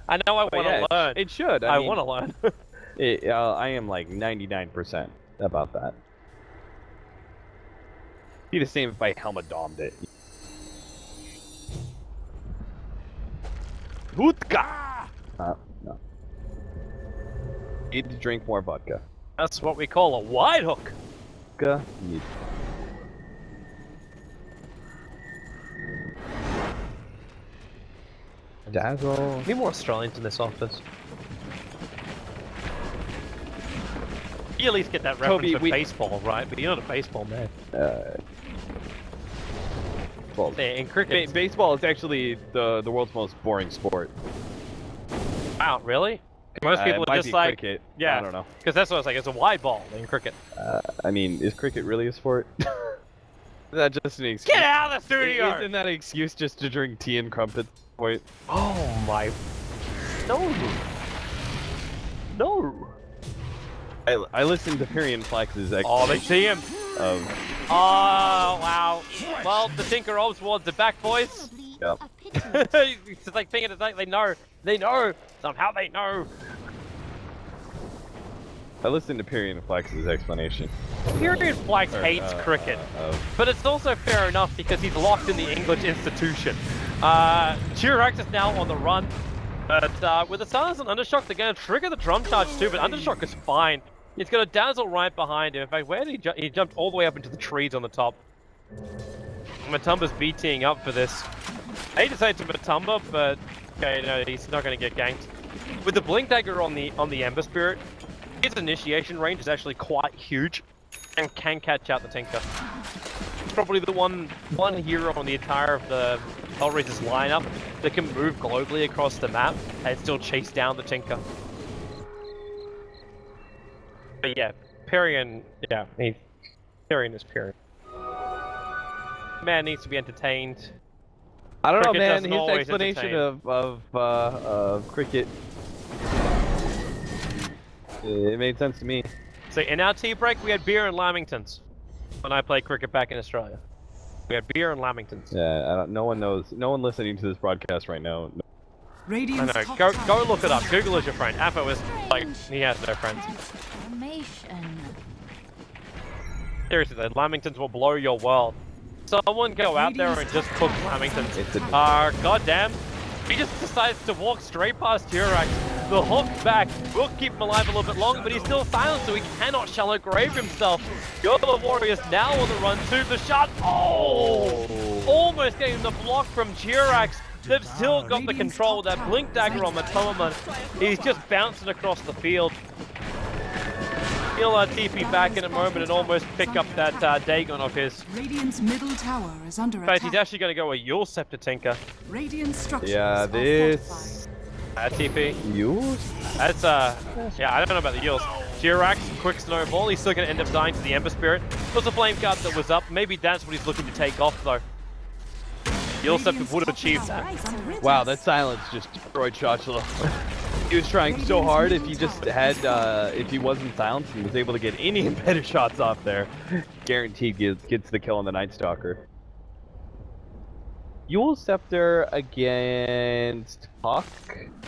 I know I want to learn. It should. I mean, want to learn. I am like 99% about that. Be the same if I Helma Domed it. Hutka! No. Need to drink more vodka. That's what we call a wide hook. Vodka. Need. Dazzle. Need more Australians in this office. You at least get that reference Toby, for baseball, right? But you're not a baseball man. Well, Yeah, in cricket. baseball is actually the world's most boring sport. Wow, really? Most people it are might just be like, cricket. yeah, I don't know. because that's what I was like. It's a wide ball in cricket. I mean, is cricket really a sport? Is that just an excuse? Get out of the studio! Isn't that an excuse just to drink tea and crumpets? Wait. Oh my! No! No! I listened to Pyrian Flex's Oh, they see him. of Oh wow! Well, the Tinker rolls towards the back, boys. Yep. A pity. It's like thinking it's like they know somehow they know. I listened to Pyrian Flex's explanation. Period Flax Or, hates cricket, of- but it's also fair enough because he's locked in the English institution. Jirax is now on the run, but with the Silence and Undershock, they're going to trigger the drum charge too, but Undershock is fine. He's got a Dazzle right behind him. In fact, where did he jump? He jumped all the way up into the trees on the top. Matumba's BTing up for this. I hate to say it to Matumba, but okay, no, he's not going to get ganked. With the Blink Dagger on the Ember Spirit, his initiation range is actually quite huge and can catch out the Tinker. It's probably the one hero on the entire of the HellRaisers lineup that can move globally across the map and still chase down the Tinker. But yeah, Pyrian, Pyrian is Pyrian. Man needs to be entertained. I don't know, Cricket man. doesn't His always explanation entertain. of cricket, it made sense to me. So in our tea break, we had beer and Lamingtons. When I played cricket back in Australia, we had beer and Lamingtons. Yeah, no one knows. No one listening to this broadcast right now. I Radiant's know. top Go tower look it up. is Google is your friend. Appa was like, he has no friends. Transformation. Seriously, the Lamingtons will blow your world. Someone go out there and just cook Lamingtons. It's a- Goddamn. He just decides to walk straight past Jirax. The hook back will keep him alive a little bit longer, but he's still silent, so he cannot Shallow Grave himself. Yola Warriors now on the run to the shot. Oh! Almost getting the block from Jirax. They've still got the control with that Blink Dagger on Matoma. He's just bouncing across the field. He'll TP back in a moment and almost pick up that Dagon of his. Radiant's middle tower is under In fact, attack. he's actually going to go a Yule Scepter Tinker. Radiant structures Yeah, are this. TP. You? That's, yeah, I don't know about the Yules. Jirax, quick snowball. He's still going to end up dying to the Ember Spirit. There's a flame guard that was up. Maybe that's what he's looking to take off, though. Yule Scepter would have achieved that. Wow, that silence just destroyed Shotula. He was trying so hard. If he just had, if he wasn't silenced and was able to get any better shots off there, guaranteed gets the kill on the Night Stalker. Yule Scepter against Puck.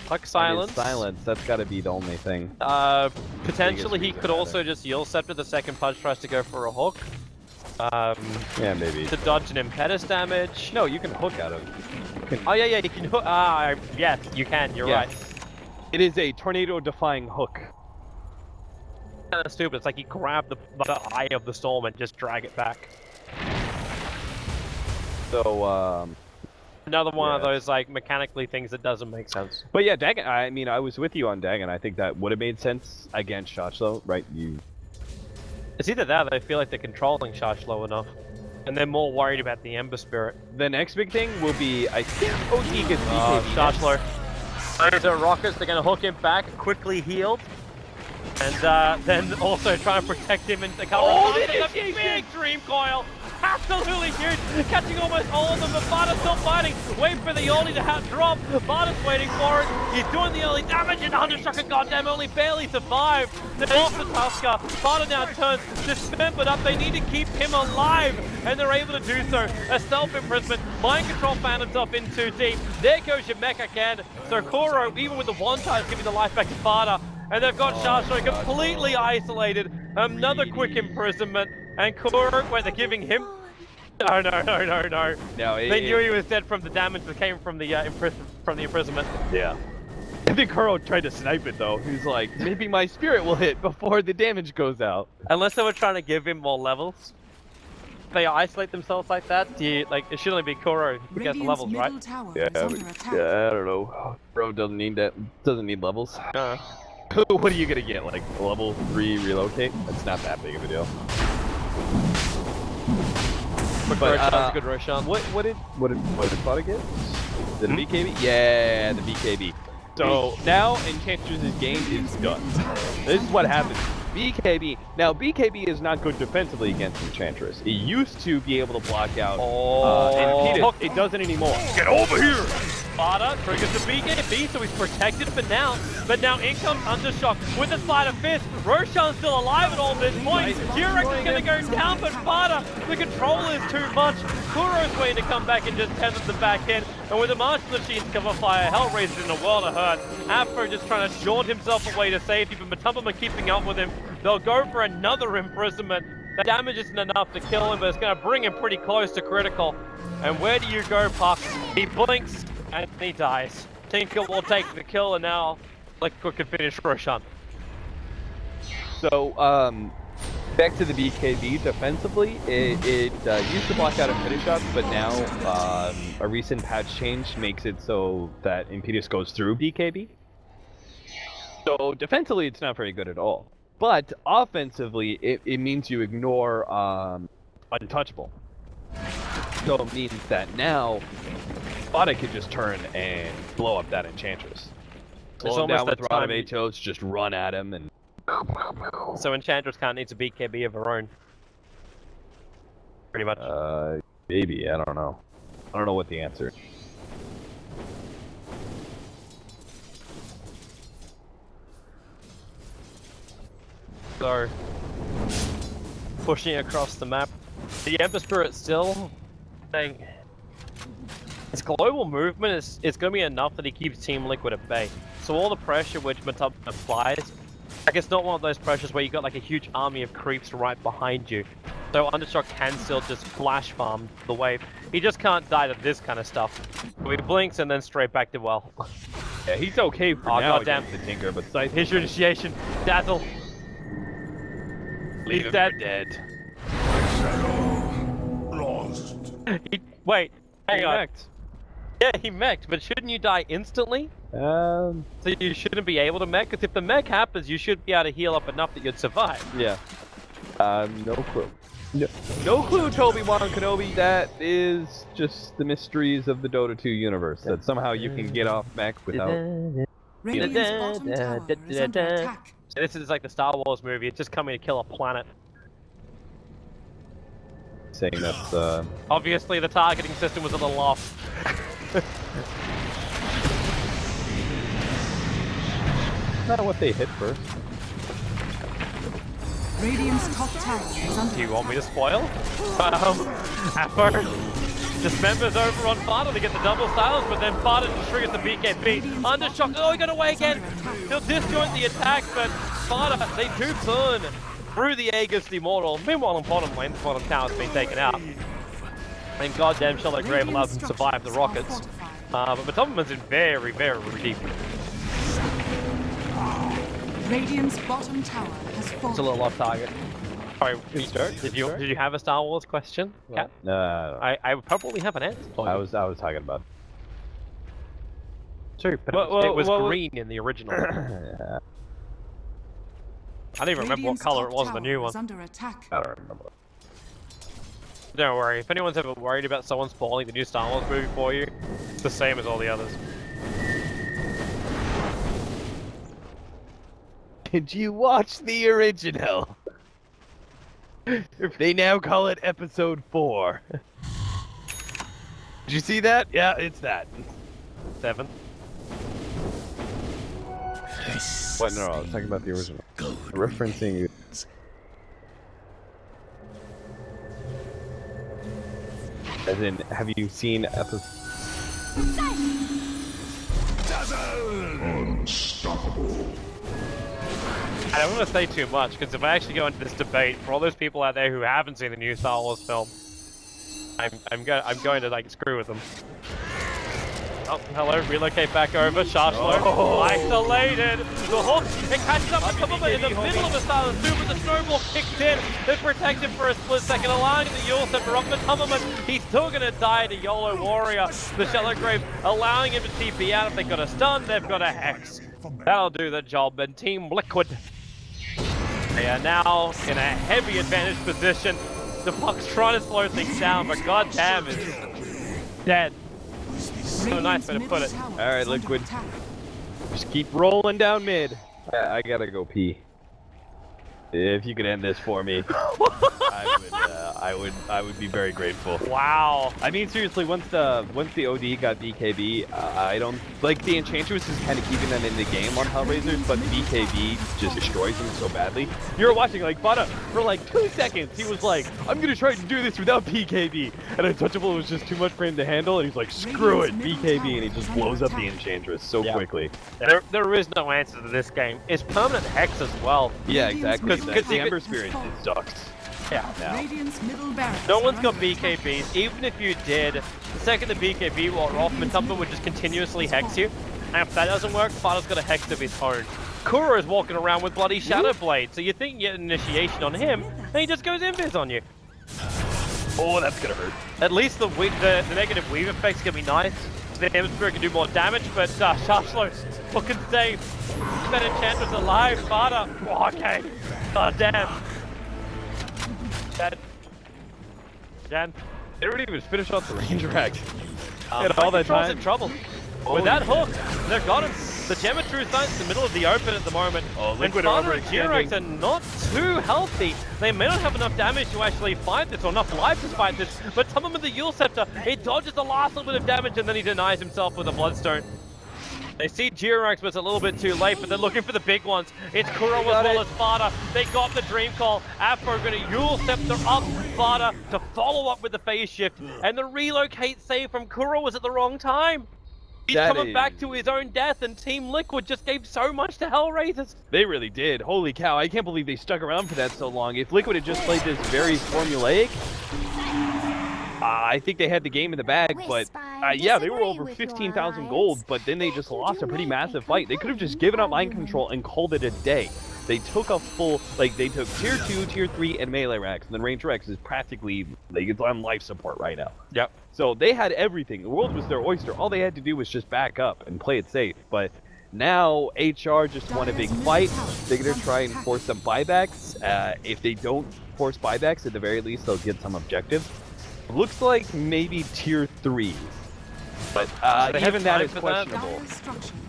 Puck silence. Silence. That's got to be the only thing. Potentially he reason could rather. also just Yule Scepter the second punch tries to go for a hook. Yeah, maybe. To dodge an impetus damage. No, you can hook out of it. Oh yeah, you can hook. Yes, you can. You're right. It is a tornado-defying hook. Kind of stupid. It's like you grab the eye of the storm and just drag it back. So, Another one of those like mechanically things that doesn't make sense. but yeah, Dagon. I mean, I was with you on Dagon. I think that would have made sense against Shoshlo, right? It's either that or they feel like they're controlling Shash low enough. And they're more worried about the Ember Spirit. The next big thing will be, I think, OT gets BKB. Shash low. Those are rockets, they're going to hook him back, quickly healed. And then also try and protect him into the cover. Oh, A big Dream Coil! Absolutely huge! Catching almost all of them, but Barda's still fighting! Wait for the Oli to drop! Barda's waiting for it! He's doing the early damage and Undershocker goddamn only barely survived! They're off the Tusker! Barda now turns dismembered up, they need to keep him alive! And they're able to do so! A self-imprisonment, Mind Control found himself in too deep. There goes your mech again! So Kuro, even with the one-time, is giving the life back to Barda. And they've got Shasho completely isolated. Another quick imprisonment. And Kuro, wait, they're giving him? No. No, They knew he was dead from the damage that came from the imprisonment. Yeah. I think Kuro tried to snipe it though. He's like, maybe my spirit will hit before the damage goes out. Unless they were trying to give him more levels. If they isolate themselves like that, it should only be Kuro who gets the levels, right? Tower Yeah, is under attack. I don't know. Bro doesn't need that. Doesn't need levels. No. What are you gonna get? Like level 3 relocate? That's not that big of a deal. Quick But, Roshan's a good Roshan. What did Spada get? The BKB? Yeah, the BKB. So now Enchantress's game is done. This is what happens. BKB. Now BKB is not good defensively against Enchantress. It used to be able to block out Impedus. It doesn't anymore. Get over here! Spada triggers the BKB, so he's protected for now. But now in comes Undershock with the Spider Fist. Roshan's still alive at all this point. Jurek is going to go down, but Spada, the control is too much. Kuro's waiting to come back and just tend the back end. And with the Martial Machines cover fire, HellRaisers in a world of hurt. Afro just trying to jaunt himself away to safety, but Matumba keeping up with him. They'll go for another imprisonment. The damage isn't enough to kill him, but it's going to bring him pretty close to critical. And where do you go, Puck? He blinks and he dies. Tinker will take the kill, and now Liquid can finish Roshan. So, back to the BKB defensively, it used to block out Impedus shots, but now a recent patch change makes it so that Impedus goes through BKB. So defensively, it's not very good at all. But offensively, it means you ignore Untouchable. So it means that now, Spada could just turn and blow up that Enchantress. Slow him down with Rod of Atos, just run at him and... So Enchantress can't need a BKB of her own. Pretty much. Maybe, I don't know. I don't know what the answer is. So, pushing across the map. The Ember Spirit still saying his global movement is going to be enough that he keeps Team Liquid at bay. So all the pressure which Matub applies, like it's not one of those pressures where you got like a huge army of creeps right behind you. So Undershock can still just flash farm the wave. He just can't die to this kind of stuff. So he blinks and then straight back to well. Yeah, he's okay for now goddamn. against the Tinker, but Scythe... Here's your initiation. Dazzle. Leave him dead. Lost. Wait, hang He on. mech'd. Yeah, he mech'd, but shouldn't you die instantly? So you shouldn't be able to mech? Because if the mech happens, you should be able to heal up enough that you'd survive. Yeah. No clue. No clue, Obi-Wan Kenobi. That is just the mysteries of the Dota 2 universe. That somehow you can get off mech without... Radiant's bottom tower is under attack. So this is like the Star Wars movie. It's just coming to kill a planet. saying that's... Obviously, the targeting system was a little off. Not what they hit first. Radiant's top tower is under Do you want me to spoil? Afro, Dismembers over on Fada to get the double silence, but then Fada just triggers the BKB. Undershock, oh, he got away again. He'll disjoint the attack, but Fada, they do turn through the Aegis Immortal. Meanwhile, on bottom lane, the bottom tower's been taken out. And goddamn, Shelter Grave allows them to survive the rockets. But Batoma's in very, very deep. Radiant's bottom tower has fallen. It's a little off target. Sorry, did you have a Star Wars question, Kat? No. I would probably have an answer for you. I was talking about. True, but it was green in the original. Yeah. I don't even remember what color it was in the new one. Under attack. I don't remember. Don't worry, if anyone's ever worried about someone spoiling the new Star Wars movie for you, it's the same as all the others. Did you watch the original? They now call it Episode 4. Did you see that? Yeah, it's that. 7. What? No, I was talking about the original. Referencing. As in, have you seen episode? Unstoppable. I don't want to say too much, because if I actually go into this debate, for all those people out there who haven't seen the new Star Wars film, I'm going to like screw with them. Oh, hello, relocate back over, Sharshlo, isolated, the hook, it catches up with Pummelman in the middle of a silent boom, but the snowball kicked in, it protected for a split second, allowing the Yule Scepter up, but Pummelman, he's still gonna die to YOLO Warrior, the Shallow Grave, allowing him to TP out. If they've got a stun, they've got a Hex. That'll do the job, and Team Liquid, they are now in a heavy advantage position. The Puck's trying to slow things down, but goddamn, it's dead. So nice way to put it. Alright, Liquid. Just keep rolling down mid. I gotta go pee. If you could end this for me, I would be very grateful. Wow. I mean, seriously, once the OD got BKB, I don't like the Enchantress is kind of keeping them in the game on HellRaisers, but the BKB just destroys them so badly. You were watching like Bada for like 2 seconds. He was like, "I'm gonna try to do this without BKB," and Untouchable was just too much for him to handle, and he's like, "Screw it, BKB," and he just blows up the Enchantress so quickly. There is no answer to this game. It's permanent Hex as well. Yeah, exactly. Because the Ember Spirit sucks. Yeah. Radiant's middle barracks No one's got are under attack. BKBs. Even if you did, the second the BKB wore off, Mintumba would just continuously hex you. And if that doesn't work, Fada's got a hex of his own. Kura is walking around with bloody Shadow Blade, so you think you get an initiation on him, and he just goes invis on you. Oh, that's gonna hurt. At least the negative weave effect's gonna be nice. The Ember Spirit can do more damage, but Sharshlo fucking save. That Enchantress alive, Fada. Oh, okay. God damn. Jan. They don't even finish off the Ranger Act. All that time. In trouble. With that hook, they've got him. The Geometry Science in the middle of the open at the moment. Oh, Liquid and Fada are and G-Rex are not too healthy. They may not have enough damage to actually fight this, or enough life to fight this, but someone with the Yule Scepter, he dodges the last little bit of damage and then he denies himself with a Bloodstone. They see G-Rex, but it's a little bit too late, but they're looking for the big ones. It's Kuro as well as Fada. They got the Dream Call. Afro going to Yule Scepter up Fada to follow up with the phase shift, and the relocate save from Kuro was at the wrong time. He's coming back to his own death, and Team Liquid just gave so much to HellRaisers. They really did. Holy cow, I can't believe they stuck around for that so long. If Liquid had just played this very formulaic, I think they had the game in the bag, but yeah, they were over 15,000 gold, but then they just lost a pretty massive fight. They could have just given up mind control and called it a day. They took a full, like, they took tier 2, tier 3, and melee Rex, and then Ranger Rex is practically, like, it's on life support right now. Yep. So they had everything. The world was their oyster. All they had to do was just back up and play it safe. But now HR just won a big fight. They're going to try and force some buybacks. If they don't force buybacks, at the very least, they'll get some objectives. Looks like maybe tier 3. But even that is questionable.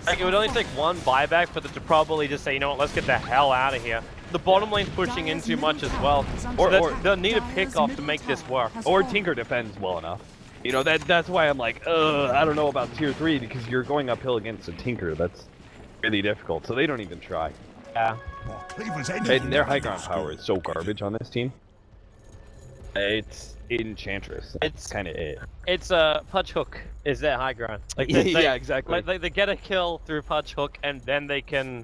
Like, it would only take one buyback for them to probably just say, you know what, let's get the hell out of here. The bottom lane's pushing in too much as well. Or they'll need a pick-off to make this work. Or Tinker defends well enough. You know, that's why I'm like, I don't know about tier 3, because you're going uphill against a Tinker. That's really difficult, so they don't even try. Yeah. And their high ground power is so garbage on this team. It's Enchantress. It's kind of it. It's Pudge Hook is their high ground. Like Yeah, exactly. Like they get a kill through Pudge Hook, and then they can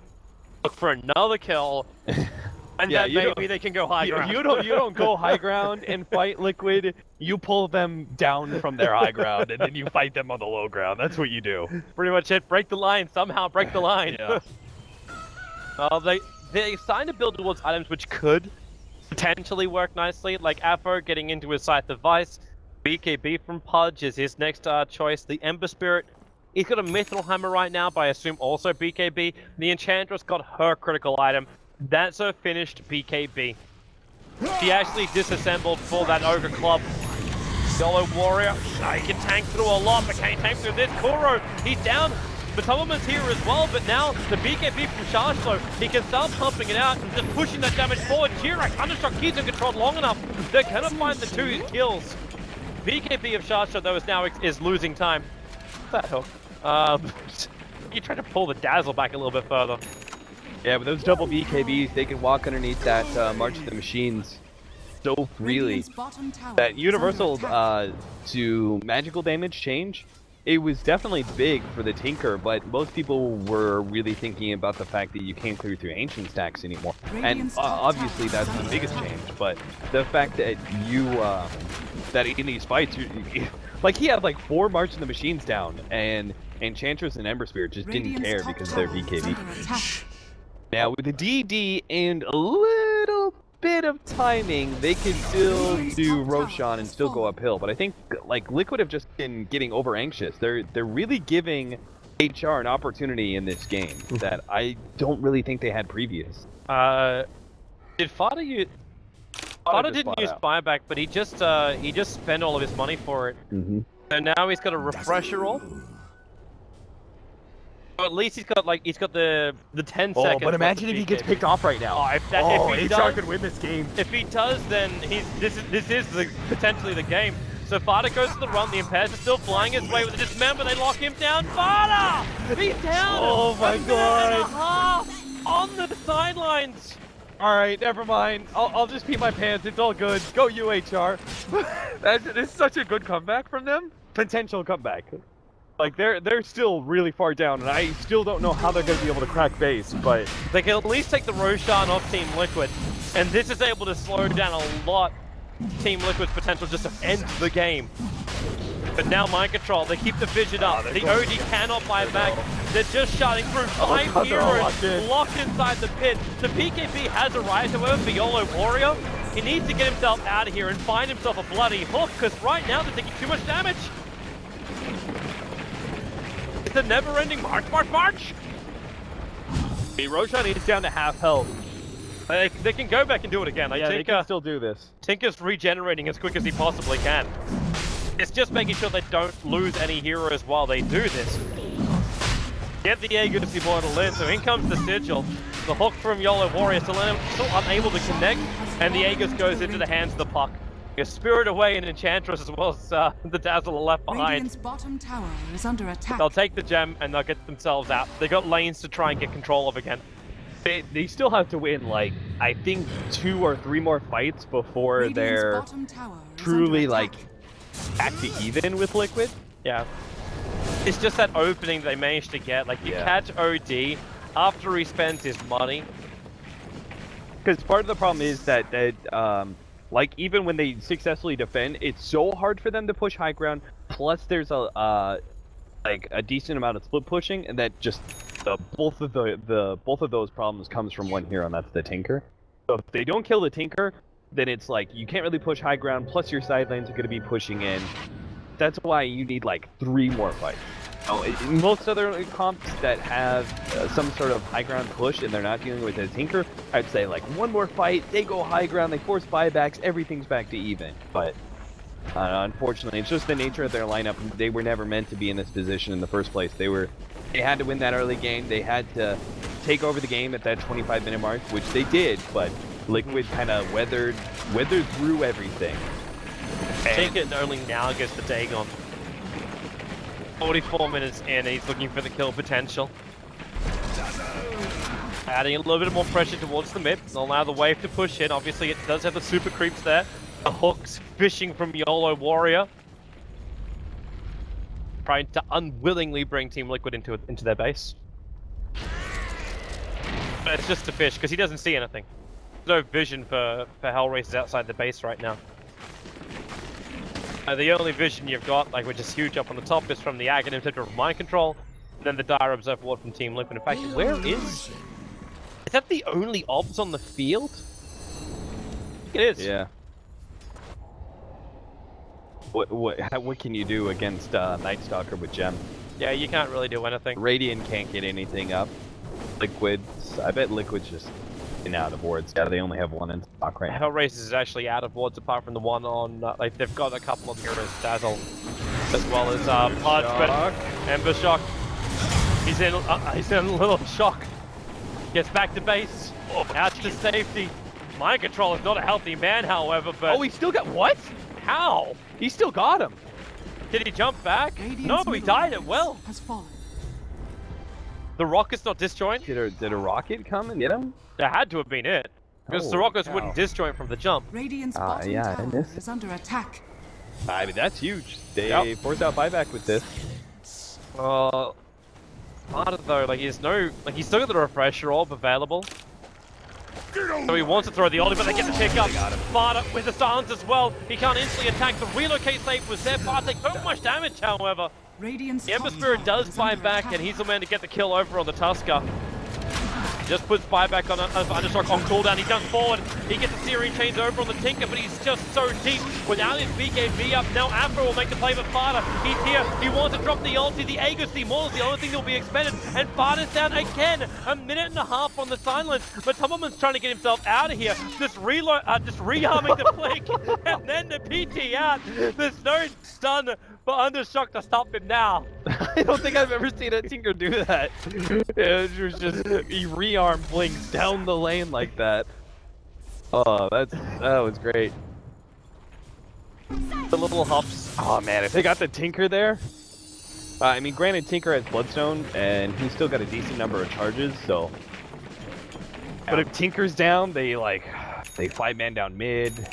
look for another kill, and Yeah, then you maybe they can go high ground. You don't go high ground and fight Liquid. You pull them down from their high ground, and then you fight them on the low ground. That's what you do. Pretty much it. Break the line. Somehow break the line. Yeah. They starting to build towards items which could potentially work nicely, like Afro getting into his Scythe of Vice. BKB from Pudge is his next choice. The Ember Spirit, he's got a Mithril Hammer right now, but I assume also BKB. The Enchantress got her critical item. That's her finished BKB. She actually disassembled for that Ogre Club. Yellow Warrior, he can tank through a lot, but can he tank through this? Kuro, he's down. Batoma's here as well, but now the BKB from Shashlo, he can start pumping it out and just pushing that damage forward. Jirak, Thundershock keeps him controlled long enough. They're gonna find the 2 kills. BKB of Shashlo though is losing time. That hook. You try to pull the Dazzle back a little bit further. Yeah, with those double BKBs, they can walk underneath that March of the Machines so freely. That universal to magical damage change, it was definitely big for the Tinker, but most people were really thinking about the fact that you can't clear through Ancient stacks anymore. And obviously that's the biggest change, but the fact that you, that in these fights, like he had like 4 March of the Machines down, and Enchantress and Ember Spirit just didn't care because of their BKB. Now with the DD and a little bit of timing, they can still do Roshan and still go uphill. But I think like Liquid have just been getting over anxious. They're really giving HR an opportunity in this game that I don't really think they had previous. Did Fada use? Fada didn't use buyback, but he just spent all of his money for it. So now he's got a refresher all. At least he's got the 10 seconds. But imagine if he gets picked off right now. If HR could win this game. If he does, then this is potentially the game. So Fada goes to the run. The Impairs are still flying his way with the dismember. They lock him down. Fada! He's down. Oh my god! Half on the sidelines. All right, never mind. I'll just pee my pants. It's all good. Go UHR. This is such a good comeback from them. Potential comeback. Like they're still really far down, and I still don't know how they're going to be able to crack base, but they can at least take the Roshan off Team Liquid, and this is able to slow down a lot Team Liquid's potential just to end the game. But now Mind Control, they keep the vision up. The OG cannot buy back. They're just shutting through 5 heroes locked inside the pit. The BKB has arrived, however, for YOLO Warrior. He needs to get himself out of here and find himself a bloody hook, because right now they're taking too much damage. It's a never-ending march! Roshan is down to half health. They can go back and do it again. Yeah, they can still do this. Tinker's regenerating as quick as he possibly can. It's just making sure they don't lose any heroes while they do this. Get the Aegis before to live, so in comes the Sigil. The hook from YOLO Warrior still unable to connect, and the Aegis goes into the hands of the puck. A Spirit away and Enchantress as well as the Dazzle are left behind. Radiant's bottom tower is under attack. They'll take the gem and they'll get themselves out. They got lanes to try and get control of again. They still have to win like I think 2 or 3 more fights before Radiant's they're bottom tower is truly under like attack. back to even with Liquid. Yeah. It's just that opening they managed to get. Like you catch OD after he spends his money. Because part of the problem is that like even when they successfully defend, it's so hard for them to push high ground. Plus, there's a decent amount of split pushing, and that just both of those problems comes from one hero, and that's the Tinker. So if they don't kill the Tinker, then it's like you can't really push high ground. Plus, your side lanes are going to be pushing in. That's why you need like 3 more fights. Most other comps that have some sort of high ground push and they're not dealing with a Tinker, I'd say like 1 more fight, they go high ground, they force buybacks, everything's back to even. But unfortunately, it's just the nature of their lineup. They were never meant to be in this position in the first place. They had to win that early game. They had to take over the game at that 25-minute mark, which they did, but Liquid kind of weathered through everything. Take it only now gets the Dagon. 44 minutes in, he's looking for the kill potential. Adding a little bit more pressure towards the mid. They'll allow the wave to push in. Obviously, it does have the super creeps there. The hooks fishing from YOLO Warrior. Trying to unwillingly bring Team Liquid into their base. But it's just a fish, because he doesn't see anything. There's no vision for HellRaisers outside the base right now. The only vision you've got, like, which is huge up on the top, is from the Aghanim Center of Mind Control, and then the Dire Observer Ward from Team Liquid. In fact, where is... Is that the only obs on the field? I think it is. Yeah. What can you do against Night Stalker with Gem? Yeah, you can't really do anything. Radiant can't get anything up. Liquids, I bet Liquids just in out of wards. Yeah, they only have one in stock right now. HellRaisers is actually out of wards apart from the one on, like, they've got a couple of heroes, Dazzle, as well as Pudge, but Ember Shock. He's in a little shock. Gets back to base, out to safety. Mind Control is not a healthy man, however, but... Oh, he still got what? How? He still got him. Did he jump back? Radiant's No, he middle died base at well. Has fallen. The rocket's not disjoint. Did a rocket come and get him? That had to have been it. Because the Holy rockets cow. wouldn't disjoint from the jump. Radiant's bottom yeah, I tower missed it. is under attack. I mean, that's huge. They forced out buyback with this. Part of though, like he's still got the refresher orb available. So he wants to throw the ulti, but they get the pick up. Barda with the silence as well. He can't instantly attack. The relocate save was there. Barda takes so much damage, however. Radiant's The Ember top Spirit tower does is buy under back, attack. and he's the man to get the kill over on the Tusker. Just puts buyback on Undershock on cooldown. He jumps forward. He gets the Searing Chains over on the Tinker, but he's just so deep. Without his BKB up, now Afro will make the play, but Farda, he's here. He wants to drop the ulti. The Aegis, the Maul is the only thing that will be expended. And Farda's down again. A minute and a half on the silence. But Tummelman's trying to get himself out of here. Just rearming the flank. And then the PT out. There's no stun for Undershock to stop him now. I don't think I've ever seen a Tinker do that. It was just he rearm blinks down the lane like that. Oh, that was great. The little hops. Oh man, if they got the Tinker there. I mean, granted, Tinker has Bloodstone, and he's still got a decent number of charges, so. But if Tinker's down, they 5-man down mid.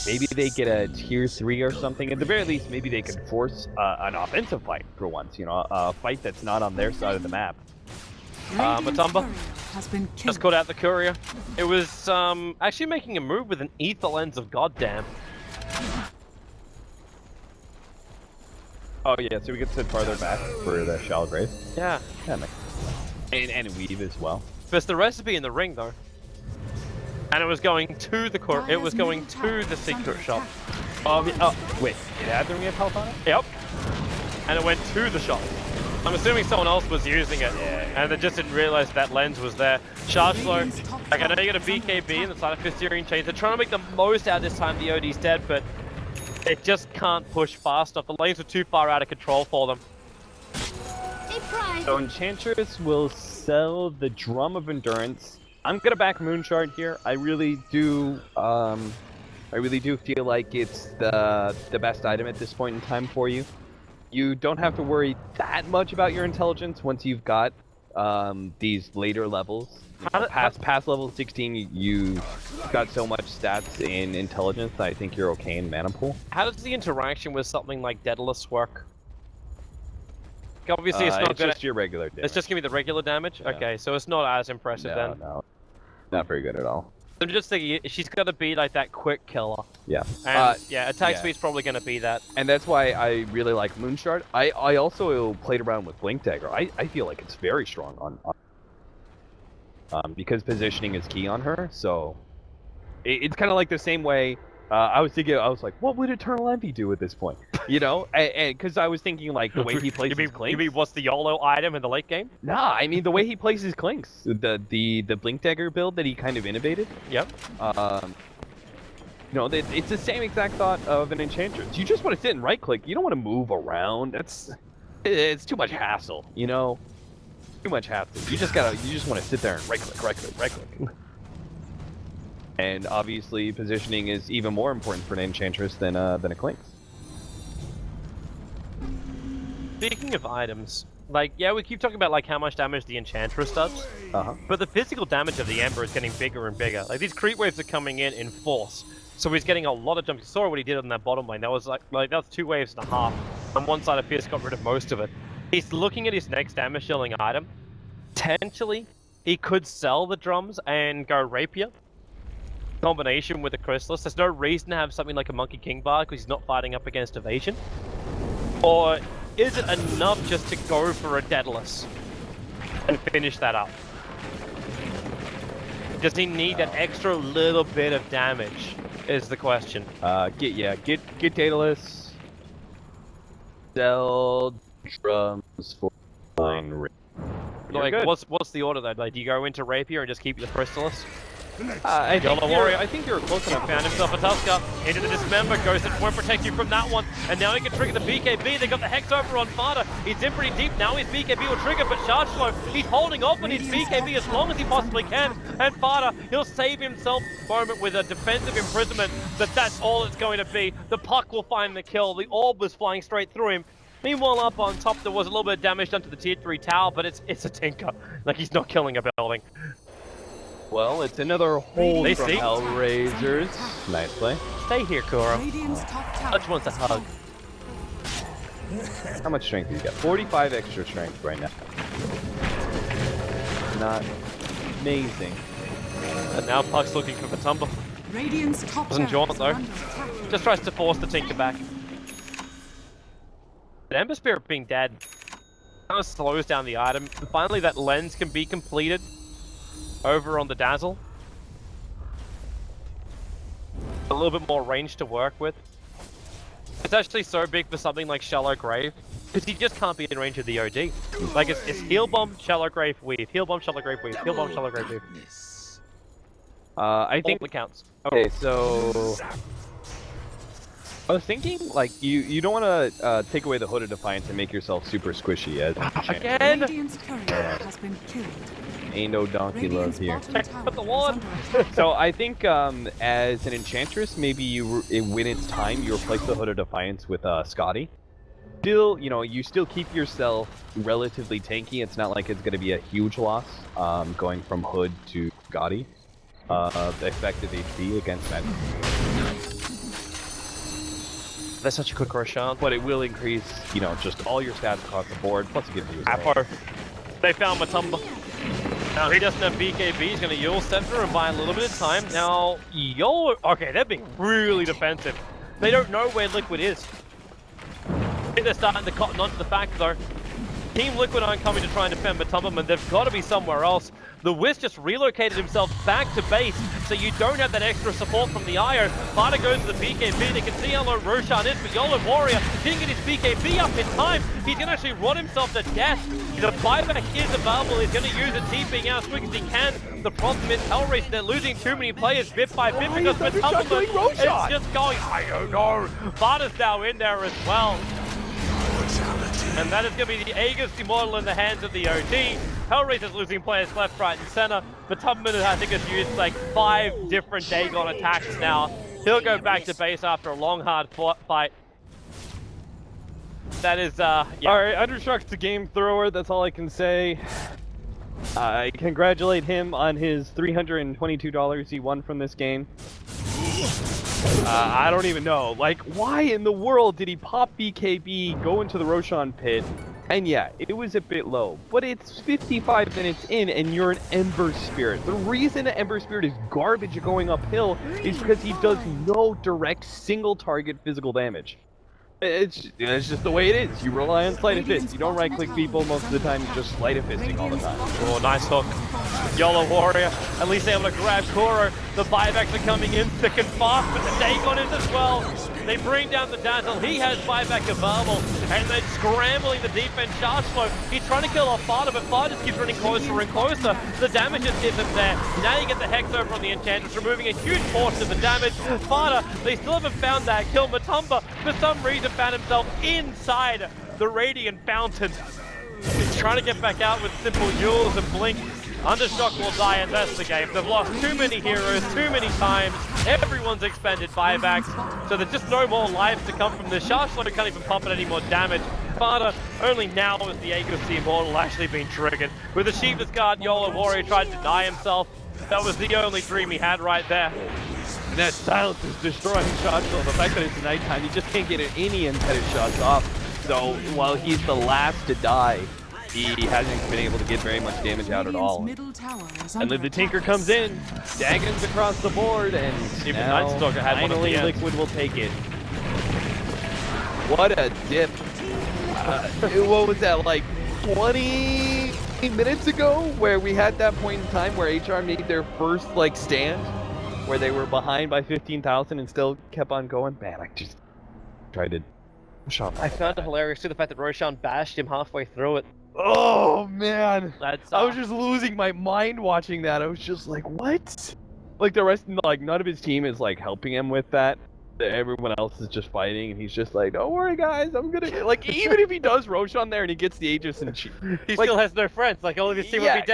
Maybe they get a tier 3 or something. At the very least, maybe they could force an offensive fight for once. You know, a fight that's not on their side of the map. Radiant's Matumba courier has been killed. Just called out the courier. It was actually making a move with an ether lens of goddamn. Oh yeah, so we get to sit farther back for the shallow grave. Yeah. Yeah, nice. And weave as well. There's the recipe in the ring though. And it was going to the core. It was going to the secret shop. Wait, it had the ring of health on it? Yep. And it went to the shop. I'm assuming someone else was using it, and they just didn't realize that lens was there. Charge flow. Like I know you got a BKB in the side of Fistirian Chains. They're trying to make the most out this time. The OD's dead, but it just can't push fast enough. The lanes are too far out of control for them. So Enchantress will sell the Drum of Endurance. I'm gonna back Moonshard here. I really do feel like it's the best item at this point in time for you. You don't have to worry that much about your intelligence once you've got these later levels. Past level 16, you got so much stats in intelligence that I think you're okay in mana pool. How does the interaction with something like Daedalus work? Obviously, it's not just your regular damage. It's just gonna be the regular damage? Yeah. Okay, so it's not as impressive then. No, not very good at all. I'm just thinking, she's gotta be like that quick killer. Yeah. And yeah, attack speed's probably gonna be that. And that's why I really like Moonshard. I also played around with Blink Dagger. I feel like it's very strong on because positioning is key on her. So it's kind of like the same way. I was like, what would Eternal Envy do at this point? You know, and because I was thinking like the way he plays his clinks. You mean what's the YOLO item in the late game? Nah, I mean the way he plays his clinks. The Blink Dagger build that he kind of innovated. Yep. You know, it's the same exact thought of an Enchantress. You just want to sit and right click. You don't want to move around. It's too much hassle. You know, too much hassle. You just want to sit there and right click. And obviously, positioning is even more important for an Enchantress than a Clinks. Speaking of items, like, yeah, we keep talking about like how much damage the Enchantress does, but the physical damage of the Ember is getting bigger and bigger. Like, these creep waves are coming in force. So he's getting a lot of jumps. You saw what he did on that bottom lane. That was like that was 2 waves and a half. On one side of Fierce got rid of most of it. He's looking at his next damage dealing item. Potentially, he could sell the drums and go Rapier. Combination with the Chrysalis. There's no reason to have something like a Monkey King Bar because he's not fighting up against evasion. Or is it enough just to go for a Daedalus and finish that up? Does he need that extra little bit of damage? Is the question. Get Daedalus. Sell drums for fine rate. Like, what's the order though? Like, do you go into Rapier and just keep your Chrysalis? I think Warrior. I think you're close enough. Found himself a Tusker. Into the Dismember. Ghost that won't protect you from that one. And now he can trigger the BKB. They got the Hex over on Fada. He's in pretty deep. Now his BKB will trigger, but Charge Flow, he's holding off on his BKB as long as he possibly can. And Fada, he'll save himself a moment with a defensive imprisonment. That's all it's going to be. The puck will find the kill. The orb was flying straight through him. Meanwhile, up on top, there was a little bit of damage done to the tier 3 tower, but it's a tinker. Like, he's not killing a building. Well, it's another hold They from see? HellRaisers. Nice play. Stay here, Kuro. Radiant's top tower Touch wants a hug. How much strength do you got? 45 extra strength right now. Not amazing. And now Puck's looking for Matumba. Radiant's top Doesn't tower jaunt is though. under attack. Just tries to force the Tinker back. But Ember Spirit being dead kind of slows down the item. And finally, that lens can be completed over on the Dazzle. A little bit more range to work with. It's actually so big for something like Shallow Grave, because he just can't be in range of the OG. Like, it's Heal Bomb, Shallow Grave, Weave. Heal Bomb, Shallow Grave, Weave. Heal Bomb, Shallow Grave, Weave. I think all the counts. Okay, so I was thinking, like, you don't want to take away the Hood of Defiance and make yourself super squishy as Again! Radiant's courier has been killed. Ain't no donkey love Radiant's here. bottom Check tower out the is ward. under attack. So I think as an Enchantress, maybe when it's time, you replace the Hood of Defiance with Scotty. Still, you still keep yourself relatively tanky. It's not like it's going to be a huge loss going from Hood to Scotty. The effective HP against that. That's such a quick Roshan. But it will increase, just all your stats across the board. Plus it gives you a Apo. They found Matumba. Now he doesn't have BKB, he's going to Yule Scepter and buy a little bit of time. Now, Yule... Okay, they're being really defensive. They don't know where Liquid is. I think they're starting to cotton onto the fact, though. Team Liquid aren't coming to try and defend Matumba, and they've got to be somewhere else. The Wisp just relocated himself back to base, so you don't have that extra support from the IO. Fada goes to the BKB, they can see how low Roshan is, but YOLO Warrior didn't get his BKB up in time. He's going to actually run himself to death. The buyback is available, he's going to use it, TPing out as quick as he can. The problem is HellRaisers, they're losing too many players bit by bit because Matumba is just going, I don't know. Fada's now in there as well. And that is going to be the Aegis Immortal in the hands of the OG. HellRaisers losing players left, right, and center. But Tubman, I think, has used like 5 different Dagon attacks now. He'll go back to base after a long, hard fight. That is, yeah. Alright, Understruck's the game thrower, that's all I can say. I congratulate him on his $322 he won from this game. I don't even know. Like, why in the world did he pop BKB, go into the Roshan pit? And yeah, it was a bit low, but it's 55 minutes in and you're an Ember Spirit. The reason an Ember Spirit is garbage going uphill is because he does no direct single target physical damage. It's just the way it is. You rely on Sleight of Fist. You don't right-click people most of the time, you're just Sleight of Fisting all the time. Oh, nice hook. YOLO Warrior, at least able to grab Kuro. The buybacks are coming in thick and fast, but the Dagon is as well. They bring down the Dazzle. He has buyback available, and they're scrambling the defense charge flow. He's trying to kill off Fada, but Fada just keeps running closer and closer. The damage just isn't there. Now you get the Hex over on the Enchantress, removing a huge portion of the damage. Fada, they still haven't found that kill. Matumba, for some reason, found himself inside the Radiant Fountain. He's trying to get back out with simple Yules and Blink. Undershock will die, and that's the game. They've lost too many heroes, too many times. Everyone's expended buybacks, so there's just no more lives to come from this. Sharpshooter can't even pump it any more damage. Fada, only now is the Aegis the Immortal actually being triggered. With the Sheep's Guard, YOLO Warrior tried to deny himself. That was the only dream he had right there. that silence is destroying shots, so the fact that it's nighttime, you just can't get any unheaded shots off. So while he's the last to die, he hasn't been able to get very much damage out at all. Middle tower is And under then the Tinker attack. comes in, daggons across the board, and Even now Nightstalker had one at finally the end. Liquid will take it. What a dip. What was that, like 20 minutes ago, where we had that point in time where HR made their first like stand, where they were behind by 15,000 and still kept on going? Man, I just tried to push off. I found it hilarious too, the fact that Roshan bashed him halfway through it. Oh man, That's I was just losing my mind watching that. I was just like, what? Like the rest, like none of his team is like helping him with that. Everyone else is just fighting, and he's just like, "Don't worry, guys, I'm gonna." Like, even if he does Roshan there and he gets the Aegis and he still has no friends. Like all of his team would be dead.